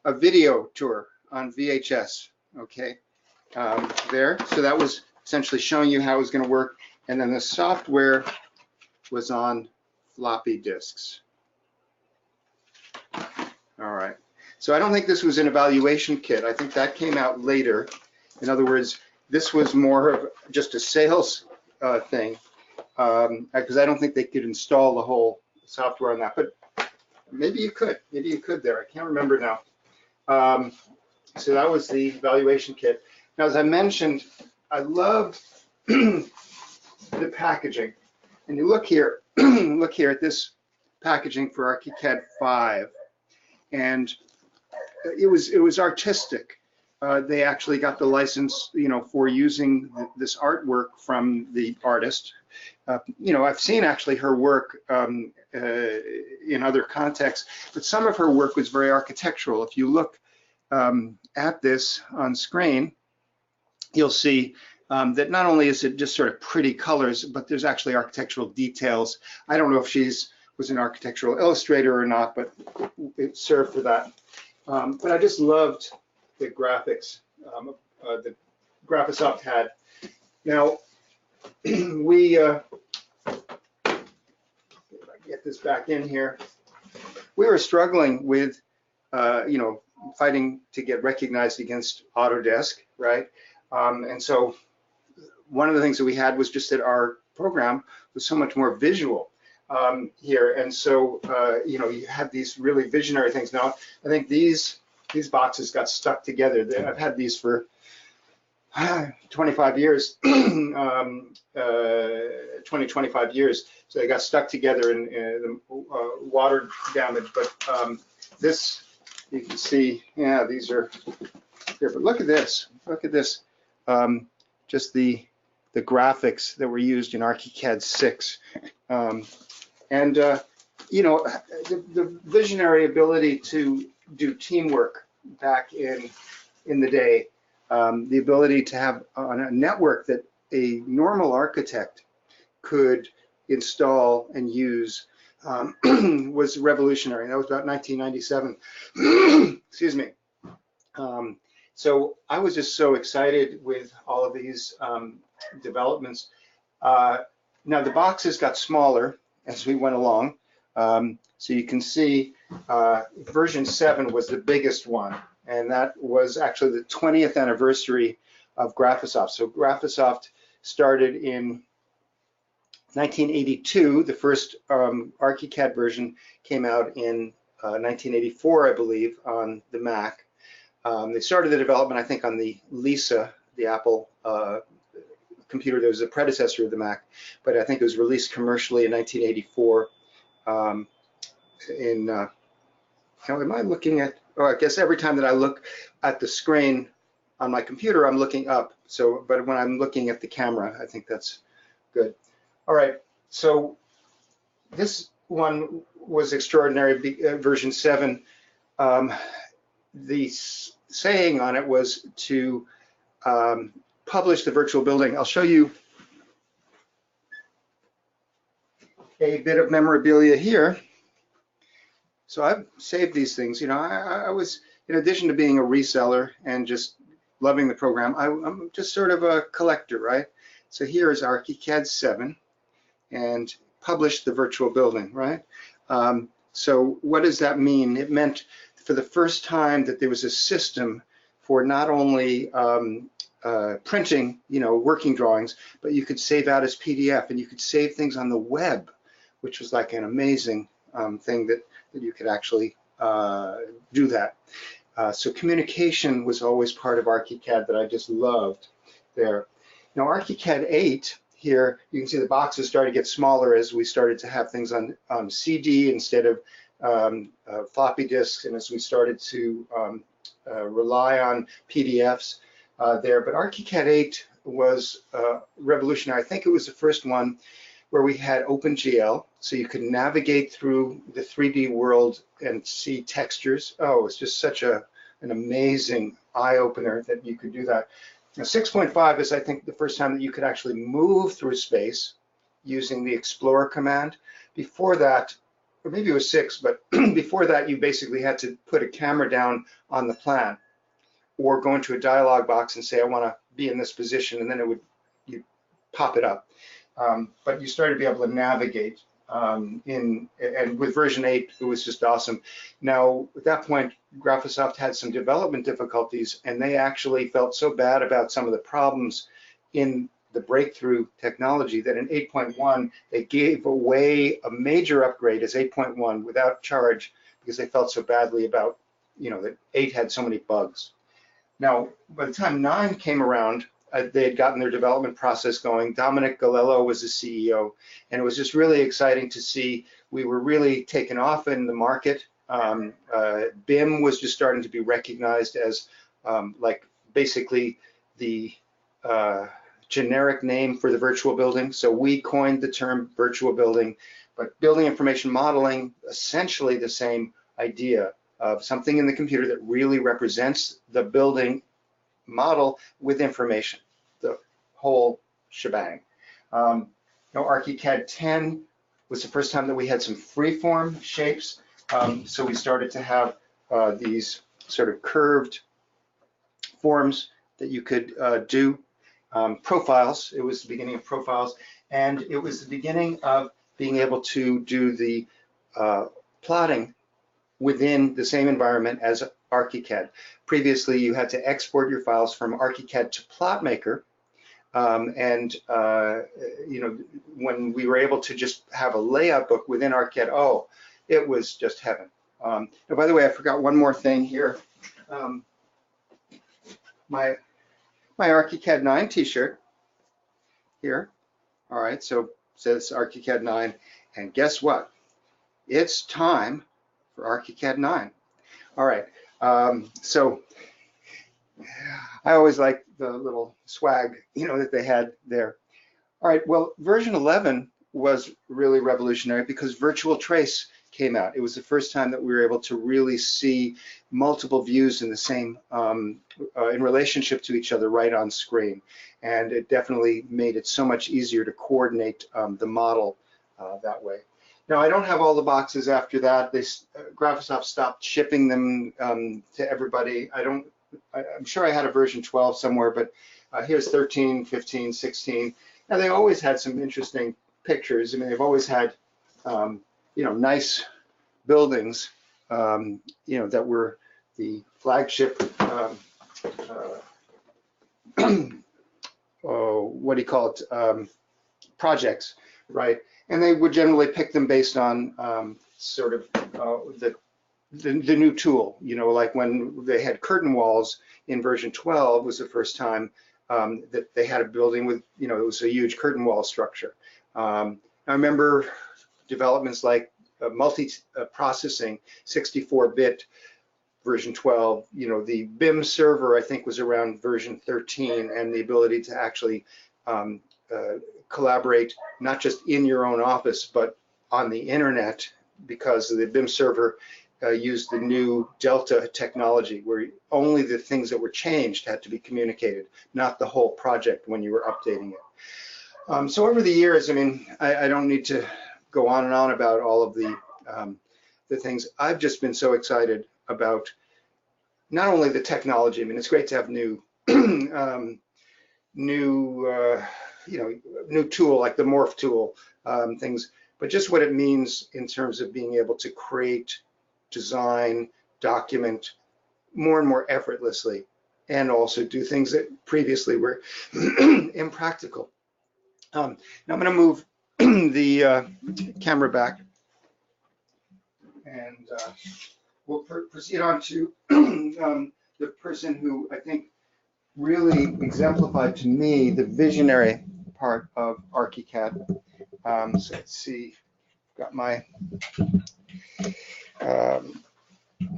on VHS, okay, there. So that was essentially showing you how it was going to work. And then the software was on floppy disks. All right. So I don't think this was an evaluation kit. I think that came out later. In other words, this was more of just a sales thing, because I don't think they could install the whole software on that. But maybe you could. Maybe you could there. I can't remember now. So that was the evaluation kit. Now, as I mentioned, I love the packaging. And you look here, look here at this packaging for ARCHICAD 5, and it was artistic. They actually got the license, you know, for using this artwork from the artist. You know, I've seen actually her work in other contexts, but some of her work was very architectural. If you look at this on screen, you'll see that not only is it just sort of pretty colors, but there's actually architectural details. I don't know if was an architectural illustrator or not, but it served for that. But I just loved the graphics that Graphisoft had. Now, we, if I get this back in here, we were struggling with, you know, fighting to get recognized against Autodesk, right? And so one of the things that we had was just that our program was so much more visual here. And so, you know, you have these really visionary things. Now, I think these boxes got stuck together. I've had these for 25 years, 25 years. So they got stuck together in the water damage. But this, you can see, yeah, these are here. But look at this. Look at this. Just the graphics that were used in ARCHICAD 6. And you know, the visionary ability to do teamwork back in the day, the ability to have on a network that a normal architect could install and use was revolutionary. That was about 1997. Excuse me. So I was just so excited with all of these developments. Now the boxes got smaller as we went along. So you can see version 7 was the biggest one, and that was actually the 20th anniversary of Graphisoft. So Graphisoft started in 1982. The first ARCHICAD version came out in 1984, I believe, on the Mac. They started the development, I think, on the Lisa, the Apple computer that was the predecessor of the Mac, but I think it was released commercially in 1984. Am I looking at, oh, I guess every time that I look at the screen on my computer, I'm looking up. So, but when I'm looking at the camera, I think that's good. All right, so this one was extraordinary, version 7. The saying on it was to publish the virtual building. I'll show you a bit of memorabilia here. So I've saved these things. You know, I was, in addition to being a reseller and just loving the program, I'm just sort of a collector, right? So here is ARCHICAD 7 and published the virtual building, right? So what does that mean? It meant for the first time that there was a system for not only printing, you know, working drawings, but you could save out as PDF and you could save things on the web, which was like an amazing thing that you could actually do that. So communication was always part of ARCHICAD that I just loved there. Now ARCHICAD 8, here you can see the boxes started to get smaller as we started to have things on CD instead of floppy disks, and as we started to rely on PDFs there. But ARCHICAD 8 was revolutionary. I think it was the first one where we had OpenGL, so you could navigate through the 3D world and see textures. Oh, it's just such an amazing eye-opener that you could do that. Now, 6.5 is, I think, the first time that you could actually move through space using the Explorer command. Before that, or maybe it was 6, but before that, you basically had to put a camera down on the plan or go into a dialog box and say, I want to be in this position, and then you pop it up. But you started to be able to navigate and with version 8, it was just awesome. Now, at that point, Graphisoft had some development difficulties, and they actually felt so bad about some of the problems in the breakthrough technology that in 8.1, they gave away a major upgrade as 8.1 without charge because they felt so badly about, you know, that 8 had so many bugs. Now, by the time 9 came around, they had gotten their development process going. Dominic Galello was the CEO, and it was just really exciting to see we were really taken off in the market. BIM was just starting to be recognized as like basically the generic name for the virtual building. So we coined the term virtual building, but building information modeling, essentially the same idea of something in the computer that really represents the building model with information, the whole shebang. Now, ARCHICAD 10 was the first time that we had some freeform shapes. So we started to have these sort of curved forms that you could do. Profiles, it was the beginning of profiles, and it was the beginning of being able to do the plotting within the same environment as ARCHICAD. Previously, you had to export your files from ARCHICAD to PlotMaker, and you know, when we were able to just have a layout book within ARCHICAD, oh, it was just heaven. Now, by the way, I forgot one more thing here. My ARCHICAD 9 T-shirt here. All right, so it says ARCHICAD 9, and guess what? It's time for ARCHICAD 9. All right, so I always like the little swag, you know, that they had there. All right, well, version 11 was really revolutionary because Virtual Trace came out. It was the first time that we were able to really see multiple views in the same, in relationship to each other right on screen. And it definitely made it so much easier to coordinate the model that way. Now, I don't have all the boxes after that. Graphisoft stopped shipping them to everybody. I don't I'm sure I had a version 12 somewhere, but here's 13, 15, 16. Now they always had some interesting pictures. I mean, they've always had, nice buildings, that were the flagship, what do you call it, projects, right? And they would generally pick them based on sort of the new tool, like when they had curtain walls in version 12 was the first time that they had a building with, it was a huge curtain wall structure. I remember developments like multi-processing, 64-bit version 12, the BIM server, I think, was around version 13, and the ability to actually collaborate not just in your own office, but on the internet, because the BIM server used the new Delta technology, where only the things that were changed had to be communicated, not the whole project when you were updating it. So over the years, I mean, I don't need to go on and on about all of the things. I've just been so excited about not only the technology. I mean, it's great to have new new tool like the morph tool, things, but just what it means in terms of being able to create, design, document more and more effortlessly, and also do things that previously were impractical. Now I'm going to move the camera back, and we'll proceed on to the person who I think really exemplified to me the visionary part of ARCHICAD. So let's see, got my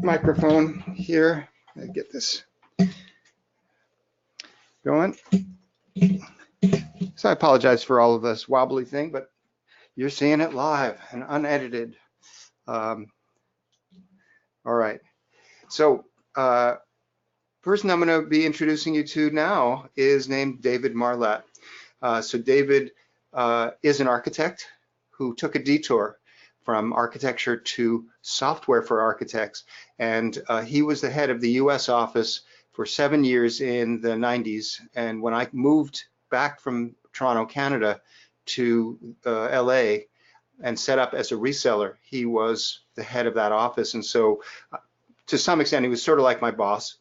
microphone here. Let me get this going. So I apologize for all of this wobbly thing, but you're seeing it live and unedited. All right. So person I'm going to be introducing you to now is named David Marlatt. So David is an architect who took a detour from architecture to software for architects, and he was the head of the US office for 7 years in the 90s. And when I moved back from Toronto, Canada to LA and set up as a reseller, he was the head of that office. And so to some extent, he was sort of like my boss.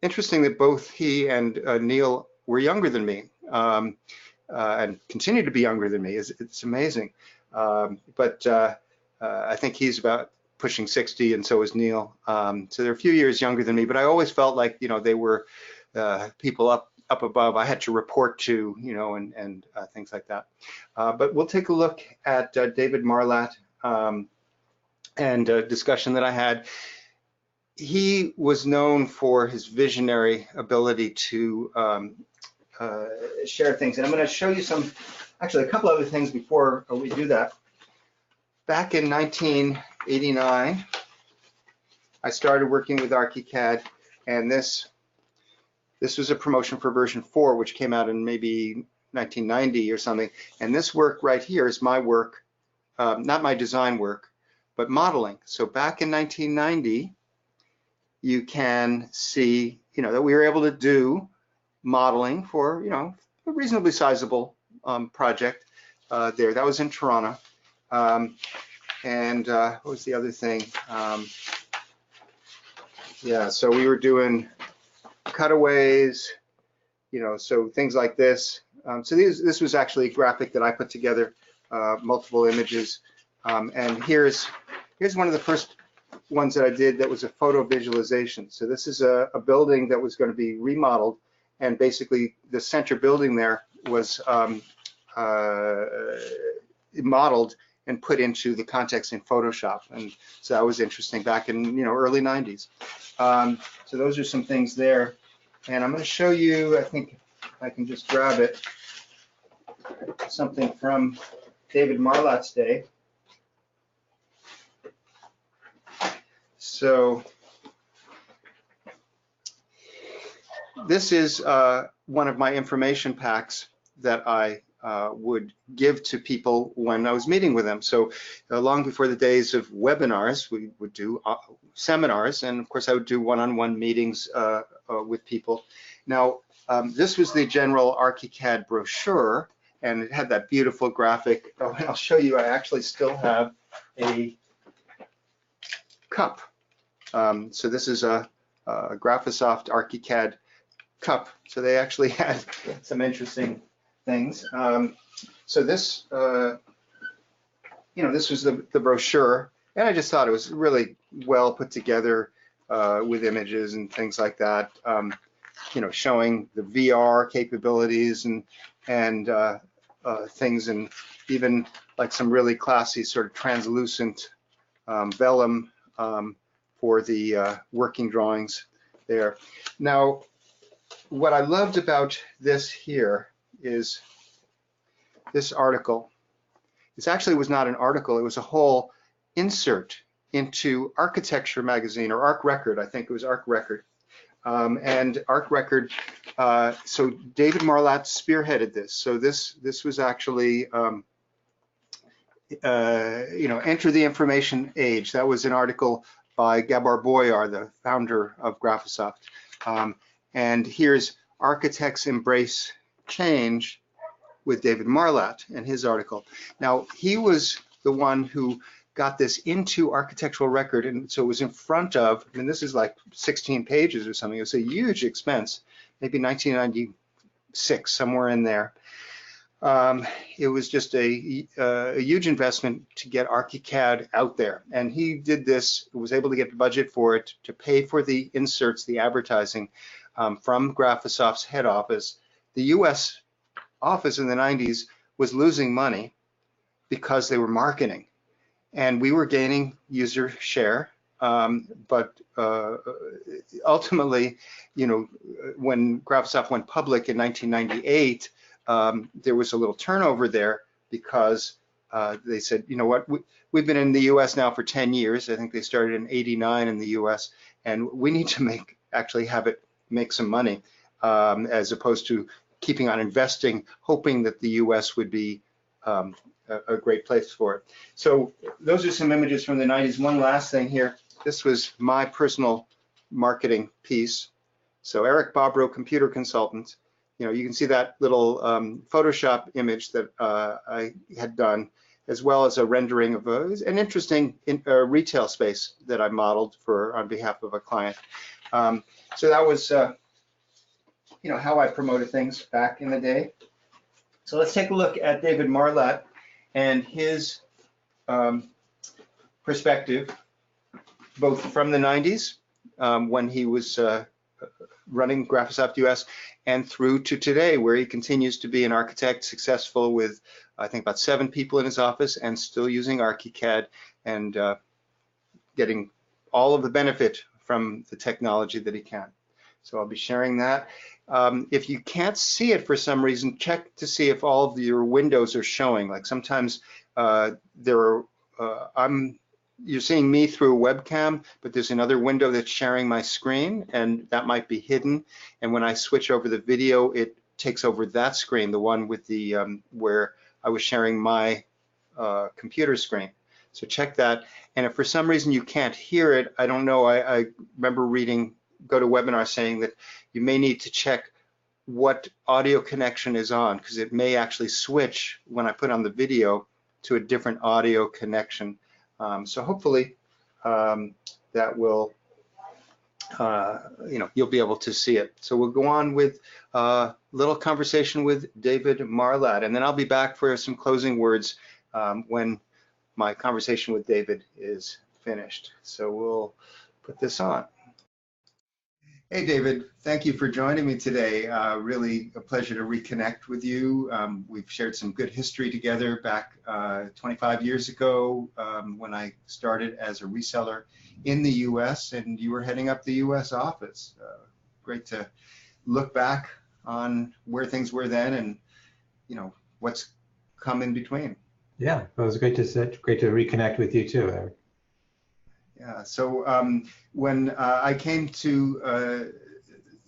Interesting that both he and Neal were younger than me, and continue to be younger than me. It's amazing. But I think he's about pushing 60, and so is Neal. So they're a few years younger than me, but I always felt like, they were people up above I had to report to, and things like that. But we'll take a look at David Marlatt and a discussion that I had. He was known for his visionary ability to share things, and I'm going to show you actually a couple other things before we do that. Back in 1989, I started working with ARCHICAD, and this was a promotion for version 4, which came out in maybe 1990 or something. And this work right here is my work, not my design work, but modeling. So back in 1990, you can see, that we were able to do modeling for, a reasonably sizable project there. That was in Toronto. And what was the other thing? Yeah, so we were doing cutaways, so things like this. So this was actually a graphic that I put together, multiple images. And here's one of the first ones that I did that was a photo visualization. So this is a building that was going to be remodeled, and basically the center building there was modeled and put into the context in Photoshop, and so that was interesting back in early 90s. So those are some things there, and I'm going to show you, I think I can just grab it, something from David Marlatt's day. So this is one of my information packs that I would give to people when I was meeting with them. So long before the days of webinars, we would do seminars, and of course I would do one-on-one meetings with people. Now, this was the general ARCHICAD brochure, and it had that beautiful graphic. Oh, and I'll show you, I actually still have a cup. So this is a Graphisoft ARCHICAD cup. So they actually had some interesting things. So this, this was the brochure, and I just thought it was really well put together with images and things like that. Showing the VR capabilities and things, and even like some really classy sort of translucent vellum for the working drawings there. Now, what I loved about this here is this article. This actually was not an article, it was a whole insert into Architecture magazine, or Arc Record, I think it was Arc Record. And Arc Record, so David Marlatt spearheaded this. So this was actually, Enter the Information Age. That was an article by Gabor Boyar, the founder of Graphisoft. And here's Architects Embrace Change with David Marlatt and his article. Now, he was the one who got this into Architectural Record, and so it was in front of, I mean, this is like 16 pages or something. It was a huge expense, maybe 1996, somewhere in there. It was just a huge investment to get ARCHICAD out there, and he did this, was able to get the budget for it to pay for the inserts, the advertising from Graphisoft's head office. The US office in the 90s was losing money because they were marketing, and we were gaining user share. But ultimately, when Graphisoft went public in 1998, there was a little turnover there because they said, you know what, we've been in the US now for 10 years. I think they started in '89 in the US, and we need to actually have it make some money, as opposed to keeping on investing, hoping that the US would be a great place for it. So those are some images from the 90s. One last thing here. This was my personal marketing piece. So Eric Bobrow, computer consultant. You can see that little Photoshop image that I had done, as well as a rendering of an interesting retail space that I modeled on behalf of a client. So that was how I promoted things back in the day. So let's take a look at David Marlatt and his perspective, both from the 90s when he was running Graphisoft US, and through to today, where he continues to be an architect, successful with, I think, about 7 people in his office, and still using ARCHICAD and getting all of the benefit from the technology that he can. So I'll be sharing that. If you can't see it for some reason, check to see if all of your windows are showing. Like sometimes you're seeing me through a webcam, but there's another window that's sharing my screen, and that might be hidden. And when I switch over the video, it takes over that screen, the one with the where I was sharing my computer screen. So check that. And if for some reason you can't hear it, I don't know. I remember reading GoToWebinar saying that you may need to check what audio connection is on, because it may actually switch when I put on the video to a different audio connection. So hopefully that will, you'll be able to see it. So we'll go on with a little conversation with David Marlatt, and then I'll be back for some closing words when my conversation with David is finished. So we'll put this on. Hey, David, thank you for joining me today. Really a pleasure to reconnect with you. We've shared some good history together back 25 years ago when I started as a reseller in the US, and you were heading up the US office. Great to look back on where things were then and what's come in between. Yeah, it was great to reconnect with you too, Eric. Yeah, so when I came to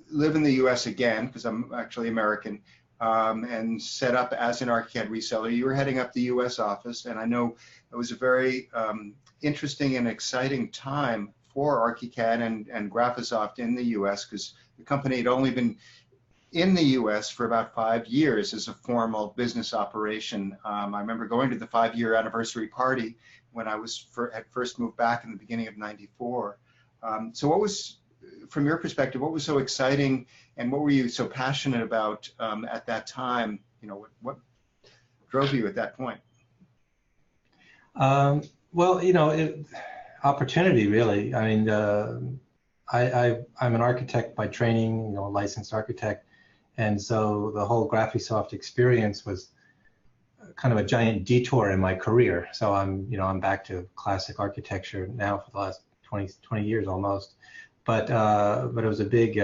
live in the US again, because I'm actually American, and set up as an ARCHICAD reseller, you were heading up the US office, and I know it was a very interesting and exciting time for ARCHICAD and Graphisoft in the US, because the company had only been in the US for about 5 years as a formal business operation. I remember going to the 5-year anniversary party when I had first moved back in the beginning of '94. So what was, from your perspective, what was so exciting and what were you so passionate about at that time? You know, what drove you at that point? Well, you know, opportunity really. I mean, I'm an architect by training, you know, a licensed architect. And so the whole Graphisoft experience was kind of a giant detour in my career. So I'm back to classic architecture now for the last 20 years almost. But it was a big,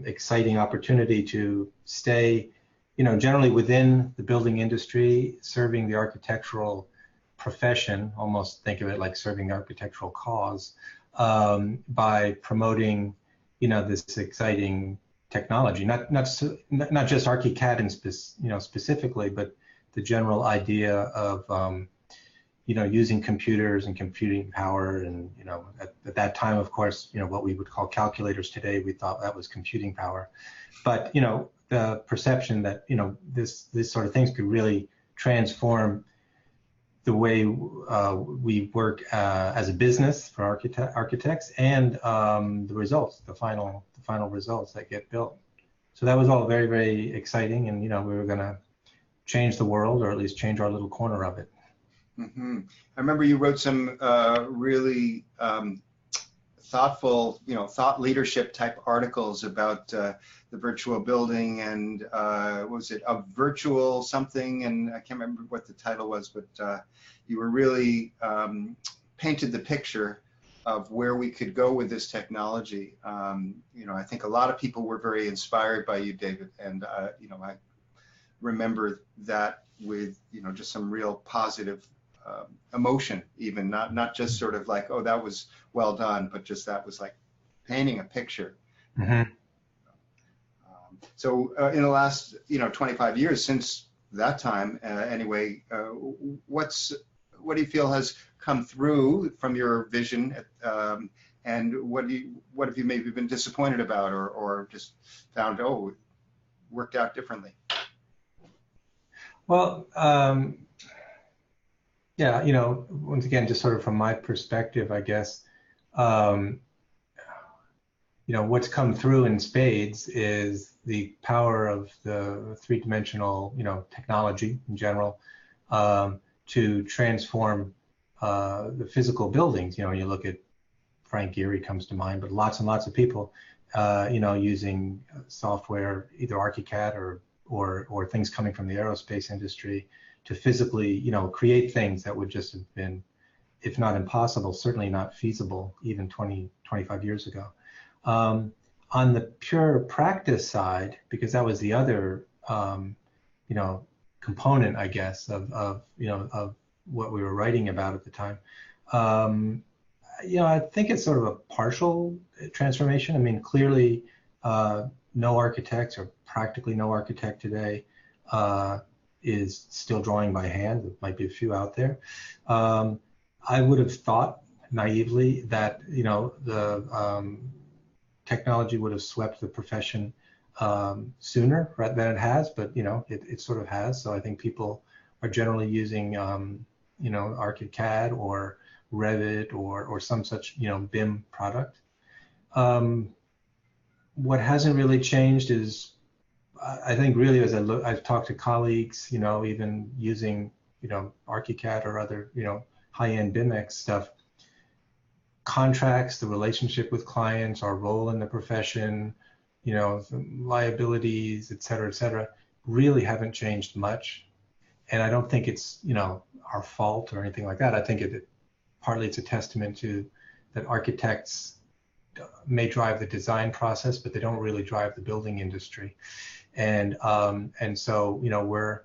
exciting opportunity to stay, you know, generally within the building industry, serving the architectural profession, almost think of it like serving the architectural cause, by promoting, you know, this exciting technology, not just ARCHICAD and specifically, but the general idea of you know, using computers and computing power, and you know, at that time, of course, you know, what we would call calculators today, we thought that was computing power, but you know, the perception that, you know, this sort of things could really transform the way we work as a business for architects, and the results, the final results that get built. So that was all very, very exciting, and you know, we were going to change the world, or at least change our little corner of it. Mm-hmm. I remember you wrote some really thoughtful, you know, thought leadership type articles about the virtual building, and what was it, a virtual something, and I can't remember what the title was, but you were really painted the picture of where we could go with this technology. You know, I think a lot of people were very inspired by you, David, and you know, I remember that with, you know, just some real positive emotion, even not just sort of like, oh, that was well done, but just that was like painting a picture. Mm-hmm. So in the last, you know, 25 years since that time, anyway, what do you feel has come through from your vision, and what have you maybe been disappointed about, or just found, oh, it worked out differently? Well, yeah, you know, once again, just sort of from my perspective, I guess, you know, what's come through in spades is the power of the three-dimensional, you know, technology in general, to transform the physical buildings. You know, you look at Frank Gehry comes to mind, but lots and lots of people, you know, using software, either ARCHICAD or things coming from the aerospace industry, to physically, you know, create things that would just have been, if not impossible, certainly not feasible even 25 years ago. On the pure practice side, because that was the other, you know, component, I guess, of you know, of what we were writing about at the time. You know, I think it's sort of a partial transformation. I mean, clearly, no architects, or practically no architect today, is still drawing by hand. There might be a few out there. I would have thought naively that, you know, the technology would have swept the profession sooner than it has, but you know, it sort of has. So I think people are generally using, you know, ARCHICAD or Revit or some such, you know, BIM product. What hasn't really changed is, I think really, as I've talked to colleagues, you know, even using, you know, ARCHICAD or other, you know, high-end BIMX stuff, contracts, the relationship with clients, our role in the profession, you know, liabilities, et cetera, really haven't changed much. And I don't think it's, you know, our fault or anything like that. I think partly it's a testament to that architects may drive the design process, but they don't really drive the building industry. And so, you know, we're,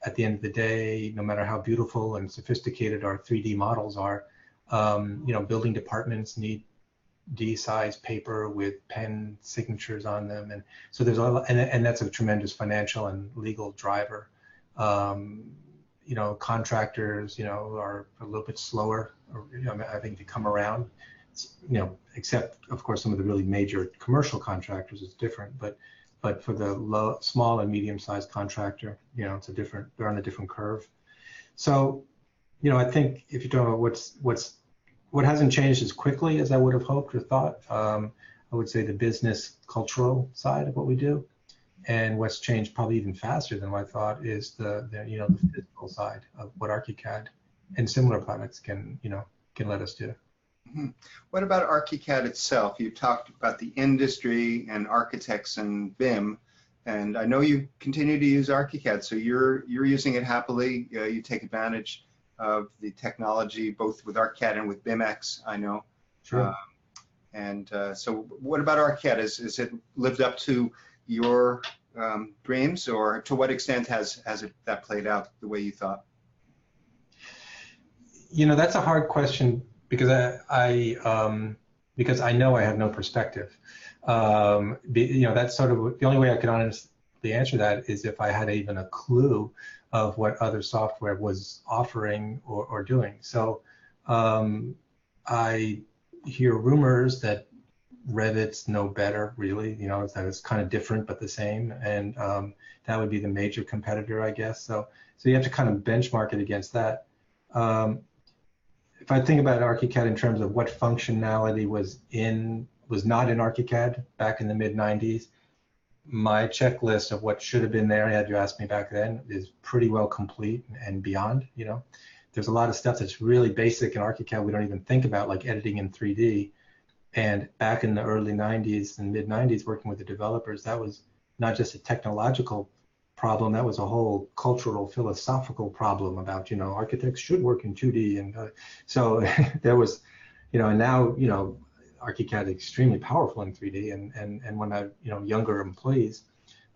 at the end of the day, no matter how beautiful and sophisticated our 3D models are, you know, building departments need D-size paper with pen signatures on them, and so there's a lot, and that's a tremendous financial and legal driver. You know, contractors, you know, are a little bit slower, or, you know, I think, to come around. except of course some of the really major commercial contractors, it's different. But for the small and medium-sized contractor, they're on a different curve. So, I think if you're talking about what hasn't changed as quickly as I would have hoped or thought, I would say the business cultural side of what we do. And what's changed probably even faster than what I thought is the physical side of what ARCHICAD and similar products can let us do. Mm-hmm. What about ARCHICAD itself? You talked about the industry and architects and BIM, and I know you continue to use ARCHICAD, so you're using it happily. You take advantage of the technology both with ARCHICAD and with BIMX, I know. Sure. So what about ARCHICAD? Is it lived up to your dreams, or to what extent has that played out the way you thought? That's a hard question because because I know I have no perspective. That's sort of the only way I could honestly answer that is if I had even a clue of what other software was offering or doing. So I hear rumors that Revit's no better, really. That it's kind of different but the same, and that would be the major competitor, I guess. So you have to kind of benchmark it against that. If I think about ARCHICAD in terms of what functionality was not in ARCHICAD back in the mid-90s, my checklist of what should have been there, had you asked me back then, is pretty well complete and beyond. There's a lot of stuff that's really basic in ARCHICAD we don't even think about, like editing in 3D. And back in the early 90s and mid-90s, working with the developers, that was not just a technological problem, that was a whole cultural, philosophical problem about, architects should work in 2D. And so there was, and now, ARCHICAD is extremely powerful in 3D. And when I, younger employees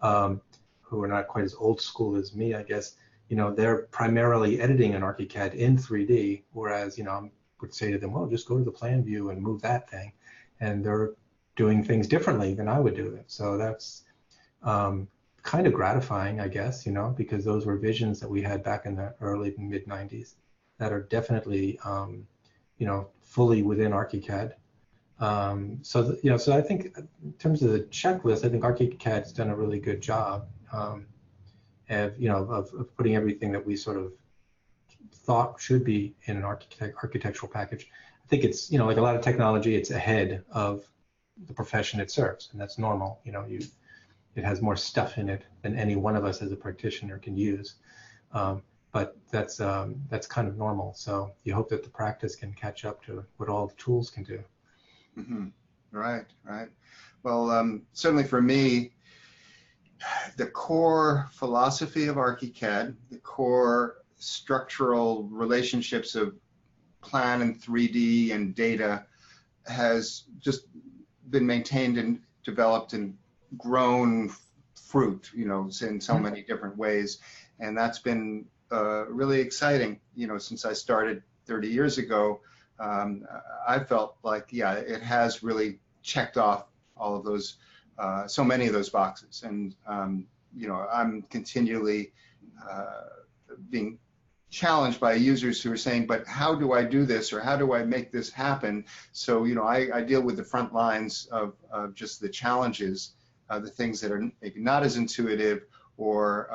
who are not quite as old school as me, I guess, they're primarily editing in ARCHICAD in 3D, whereas, I would say to them, well, just go to the plan view and move that thing. And they're doing things differently than I would do it. So that's kind of gratifying, I guess, because those were visions that we had back in the early and mid 90s that are definitely, fully within ARCHICAD. So I think in terms of the checklist, I think ARCHICAD's done a really good job of putting everything that we sort of thought should be in an architectural package. I think it's, like a lot of technology, it's ahead of the profession it serves, and that's normal. It has more stuff in it than any one of us as a practitioner can use. But that's kind of normal. So you hope that the practice can catch up to what all the tools can do. Mm-hmm. Right. Well, certainly for me, the core philosophy of ARCHICAD, the core structural relationships of plan and 3D and data has just been maintained and developed and grown fruit, in so many different ways. And that's been really exciting, since I started 30 years ago. I felt like, it has really checked off all of those, so many of those boxes. And, I'm continually being challenged by users who are saying, but how do I do this, or how do I make this happen? So, I deal with the front lines of just the challenges, the things that are maybe not as intuitive, or,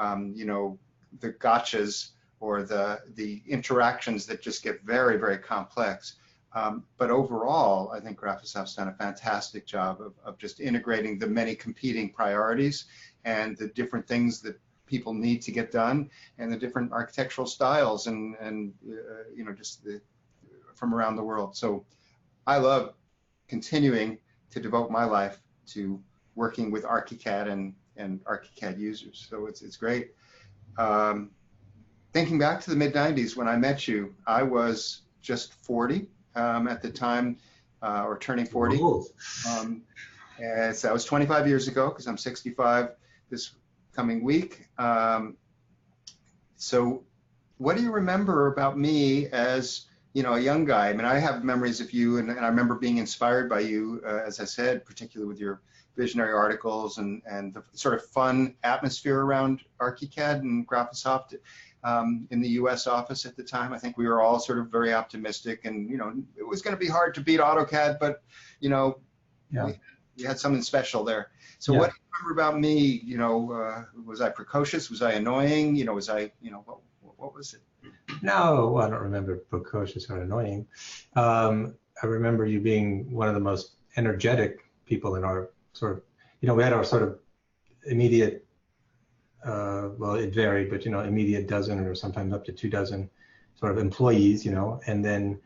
the gotchas, or the interactions that just get very, very complex. But overall, I think Graphisoft's done a fantastic job of just integrating the many competing priorities and the different things that people need to get done, and the different architectural styles and just from around the world. So I love continuing to devote my life to working with ARCHICAD and ARCHICAD users. So it's great. Thinking back to the mid-90s when I met you, I was just 40 at the time, or turning 40. And so that was 25 years ago, because I'm 65 this coming week. So what do you remember about me as, a young guy? I mean, I have memories of you, and I remember being inspired by you, as I said, particularly with your visionary articles and the sort of fun atmosphere around ARCHICAD and Graphisoft. in the US office at the time. I think we were all sort of very optimistic, and it was going to be hard to beat AutoCAD, but Yeah. we had something special there. So Yeah. what do you remember about me? Was I precocious? Was I annoying? Was I, what was it? No, I don't remember precocious or annoying. I remember you being one of the most energetic people in our sort of, we had our sort of immediate, well, it varied, but, immediate dozen or sometimes up to 2 dozen sort of employees, and then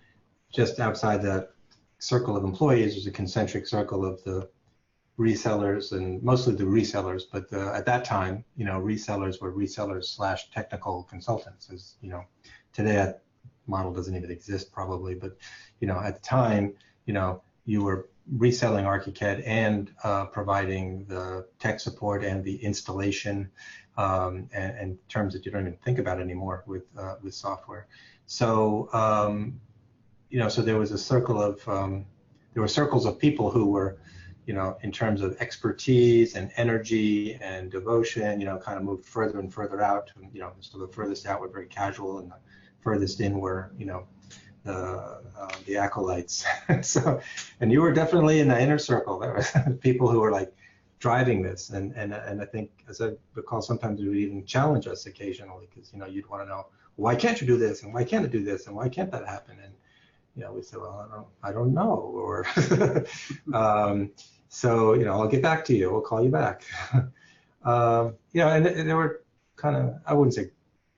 just outside that circle of employees, there's a concentric circle of the resellers, and mostly the resellers, but at that time, resellers were resellers / technical consultants. As today that model doesn't even exist probably, but at the time, you were reselling ARCHICAD and providing the tech support and the installation, and terms that you don't even think about anymore with software. So so there was a circle of there were circles of people who were in terms of expertise and energy and devotion, kind of moved further and further out. So the furthest out were very casual, and the furthest in were, the acolytes. So, and you were definitely in the inner circle. There were people who were like driving this, and I think, as I recall, sometimes you would even challenge us occasionally, because you'd want to know, why can't you do this, and why can't it do this, and why can't that happen? And we said, well, I don't know, or so I'll get back to you. We'll call you back. And there were kind of, I wouldn't say,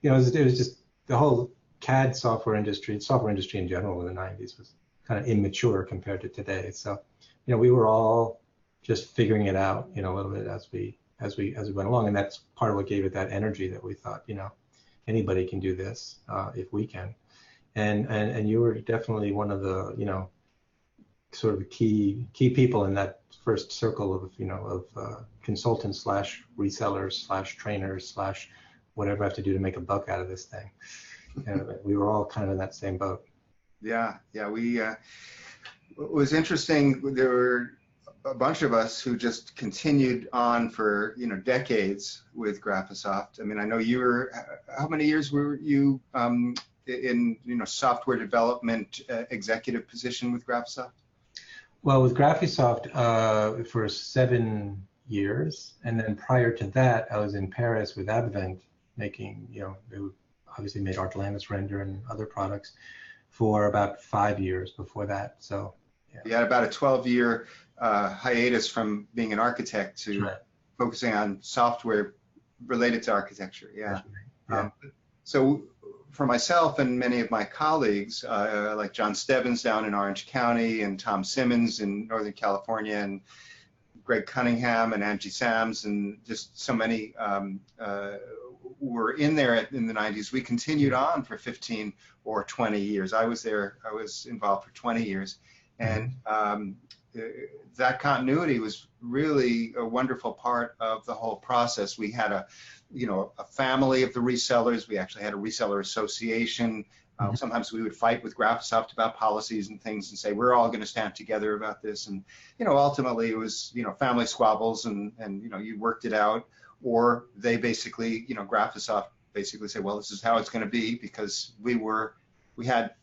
it was just the whole CAD software industry in general in the 90s was kind of immature compared to today. So we were all just figuring it out, a little bit as we went along, and that's part of what gave it that energy that we thought, anybody can do this if we can. And you were definitely one of the sort of key people in that first circle of consultants / resellers / trainers / whatever I have to do to make a buck out of this thing. And we were all kind of in that same boat. Yeah. We it was interesting. There were a bunch of us who just continued on for decades with Graphisoft. I mean, I know you were. How many years were you in software development executive position with Graphisoft? Well, with Graphisoft for 7 years, and then prior to that, I was in Paris with Advent, making they obviously made Artlantis Render and other products for about 5 years before that. So yeah. You had about a 12-year hiatus from being an architect to focusing on software related to architecture. Yeah. Yeah. So for myself and many of my colleagues, like John Stebbins down in Orange County, and Tom Simmons in Northern California, and Greg Cunningham and Angie Sams, and just so many were in there in the 90s. We continued on for 15 or 20 years. I was involved for 20 years. And that continuity was really a wonderful part of the whole process. We had a family of the resellers. We actually had a reseller association. Sometimes we would fight with Graphisoft about policies and things and say, we're all going to stand together about this. And, ultimately it was, family squabbles, and you worked it out, or they basically, Graphisoft basically said, well, this is how it's going to be, because we had,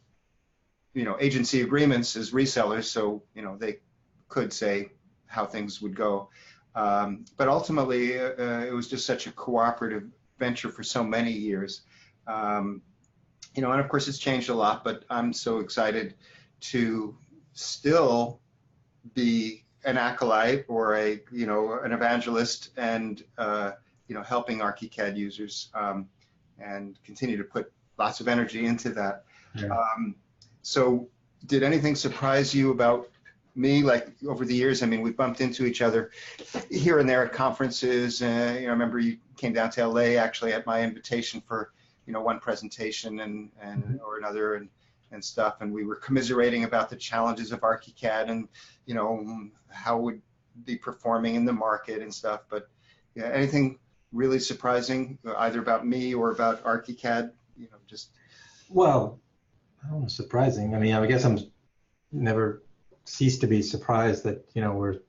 agency agreements as resellers. So, they could say how things would go. But ultimately, it was just such a cooperative venture for so many years. And of course, it's changed a lot, but I'm so excited to still be an acolyte or an evangelist, and, helping ARCHICAD users, and continue to put lots of energy into that. Yeah. So did anything surprise you about me, like over the years? I mean, we bumped into each other here and there at conferences. I remember you came down to LA actually at my invitation for, one presentation and or another and stuff. And we were commiserating about the challenges of ARCHICAD and, how it would be performing in the market and stuff. But yeah, anything really surprising either about me or about ARCHICAD, just. Well, I don't know, surprising. I mean, I guess I'm never ceased to be surprised that, we're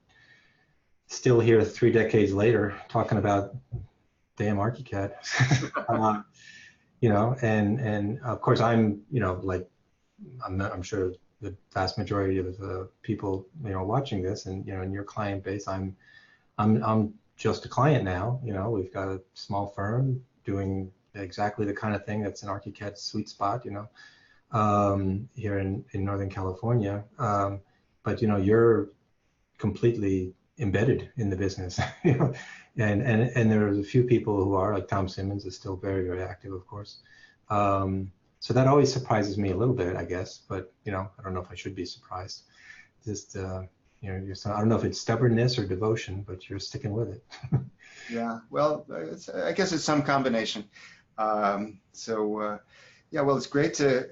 still here 3 decades later talking about damn ARCHICAD. and of course I'm, like I'm sure the vast majority of the people, watching this, and in your client base, I'm just a client now. We've got a small firm doing exactly the kind of thing that's an ARCHICAD's sweet spot, here in Northern California. But you're completely embedded in the business, and there's a few people who are, like Tom Simmons is still very, very active, of course. So that always surprises me a little bit, I guess, but I don't know if I should be surprised. Just I don't know if it's stubbornness or devotion, but you're sticking with it. Yeah, well, I guess it's some combination. Yeah, well, it's great to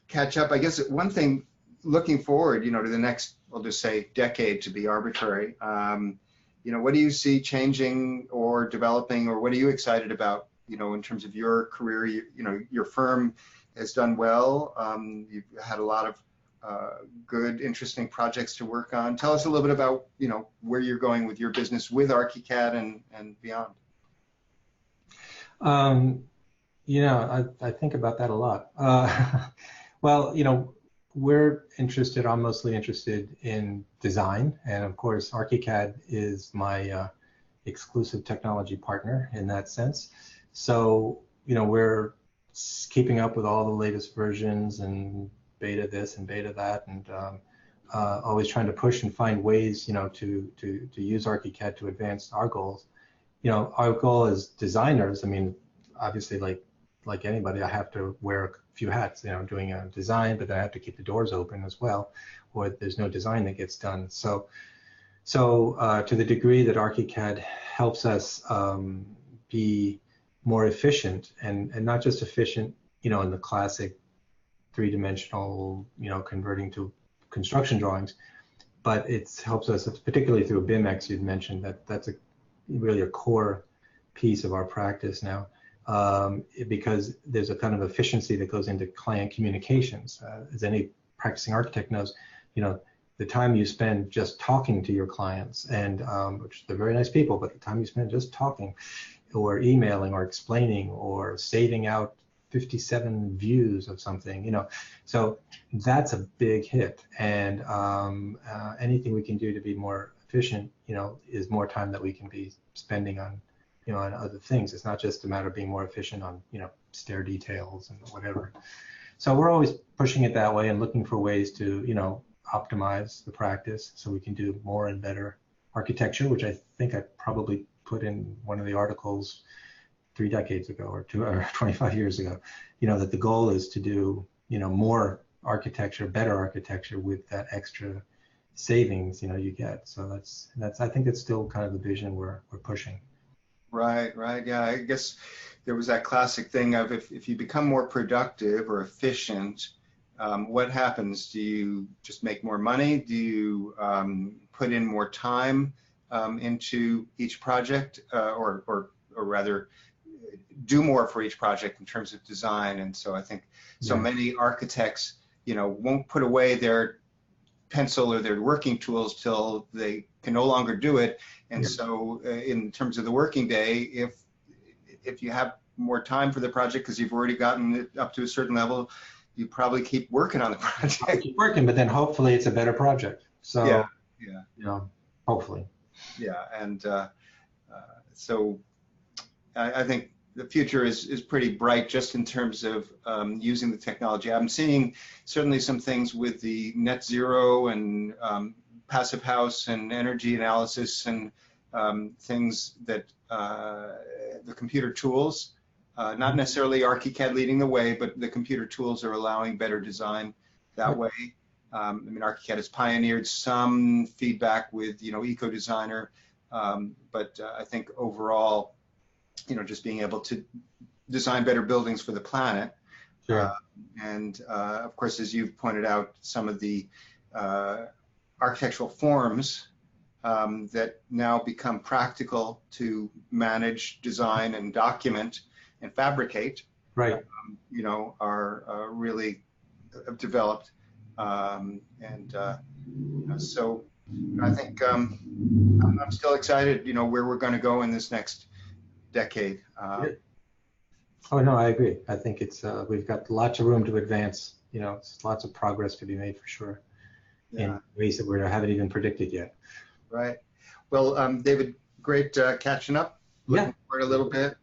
catch up. I guess one thing, looking forward, to the next, we'll just say decade, to be arbitrary. What do you see changing or developing, or what are you excited about, in terms of your career? Your firm has done well. You've had a lot of good, interesting projects to work on. Tell us a little bit about, where you're going with your business with ARCHICAD and beyond. I think about that a lot. Well, I'm mostly interested in design, and of course ARCHICAD is my exclusive technology partner in that sense. So we're keeping up with all the latest versions and beta this and beta that, and always trying to push and find ways to use ARCHICAD to advance our goals. Our goal as designers, I mean, obviously, like anybody, I have to wear a few hats, doing a design, but then I have to keep the doors open as well, or there's no design that gets done. So to the degree that ARCHICAD helps us be more efficient, and not just efficient, in the classic three-dimensional, converting to construction drawings, but it helps us, particularly through BIMX, you'd mentioned that's really a core piece of our practice now. Because there's a kind of efficiency that goes into client communications. As any practicing architect knows, the time you spend just talking to your clients, and which they're very nice people, but the time you spend just talking or emailing or explaining or saving out 57 views of something, so that's a big hit. And anything we can do to be more efficient, is more time that we can be spending on on other things. It's not just a matter of being more efficient on, stair details and whatever. So we're always pushing it that way and looking for ways to, optimize the practice so we can do more and better architecture, which I think I probably put in one of the articles 3 decades ago or 25 years ago, that the goal is to do, more architecture, better architecture with that extra savings, you get. So that's I think it's still kind of the vision we're pushing. Right. Yeah, I guess there was that classic thing of if you become more productive or efficient, what happens? Do you just make more money? Do you put in more time into each project, or rather do more for each project in terms of design? And so I think so many architects, won't put away their pencil or their working tools till they can no longer do it. And so in terms of the working day, if you have more time for the project because you've already gotten it up to a certain level, you probably keep working on the project. Keep working, but then hopefully it's a better project. So hopefully. Yeah, and so I think the future is pretty bright just in terms of using the technology. I'm seeing certainly some things with the net zero and passive house and energy analysis and things that the computer tools, not necessarily ARCHICAD leading the way, but the computer tools are allowing better design that way. I mean, ARCHICAD has pioneered some feedback with, Eco Designer, but I think overall, just being able to design better buildings for the planet. Sure. And of course, as you've pointed out, some of the architectural forms that now become practical to manage, design, and document and fabricate, right? Are really developed, so I think I'm still excited, where we're going to go in this next decade. Oh no, I agree. I think it's we've got lots of room to advance. Lots of progress to be made for sure, in ways that we haven't even predicted yet. Right. Well, David, great catching up. Looking forward a little bit,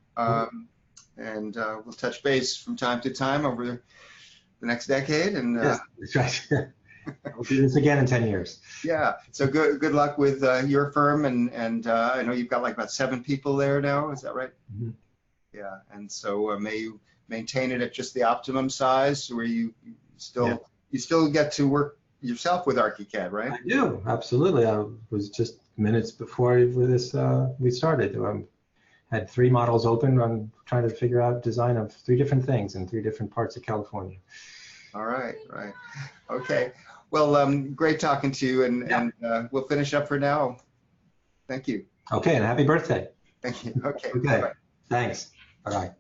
and we'll touch base from time to time over the next decade. And yes, that's right. We'll do this again in 10 years. Yeah. So good luck with your firm, and I know you've got like about 7 people there now. Is that right? Mm-hmm. Yeah. And so may you maintain it at just the optimum size, where you still get to work yourself with ARCHICAD, right? I do, absolutely. I was just minutes before this we started. Had 3 models open. I'm trying to figure out design of 3 different things in 3 different parts of California. All right, right. Okay. Well, great talking to you, and we'll finish up for now. Thank you. Okay, and happy birthday. Thank you. Okay. Okay. Bye-bye. Thanks. Bye-bye.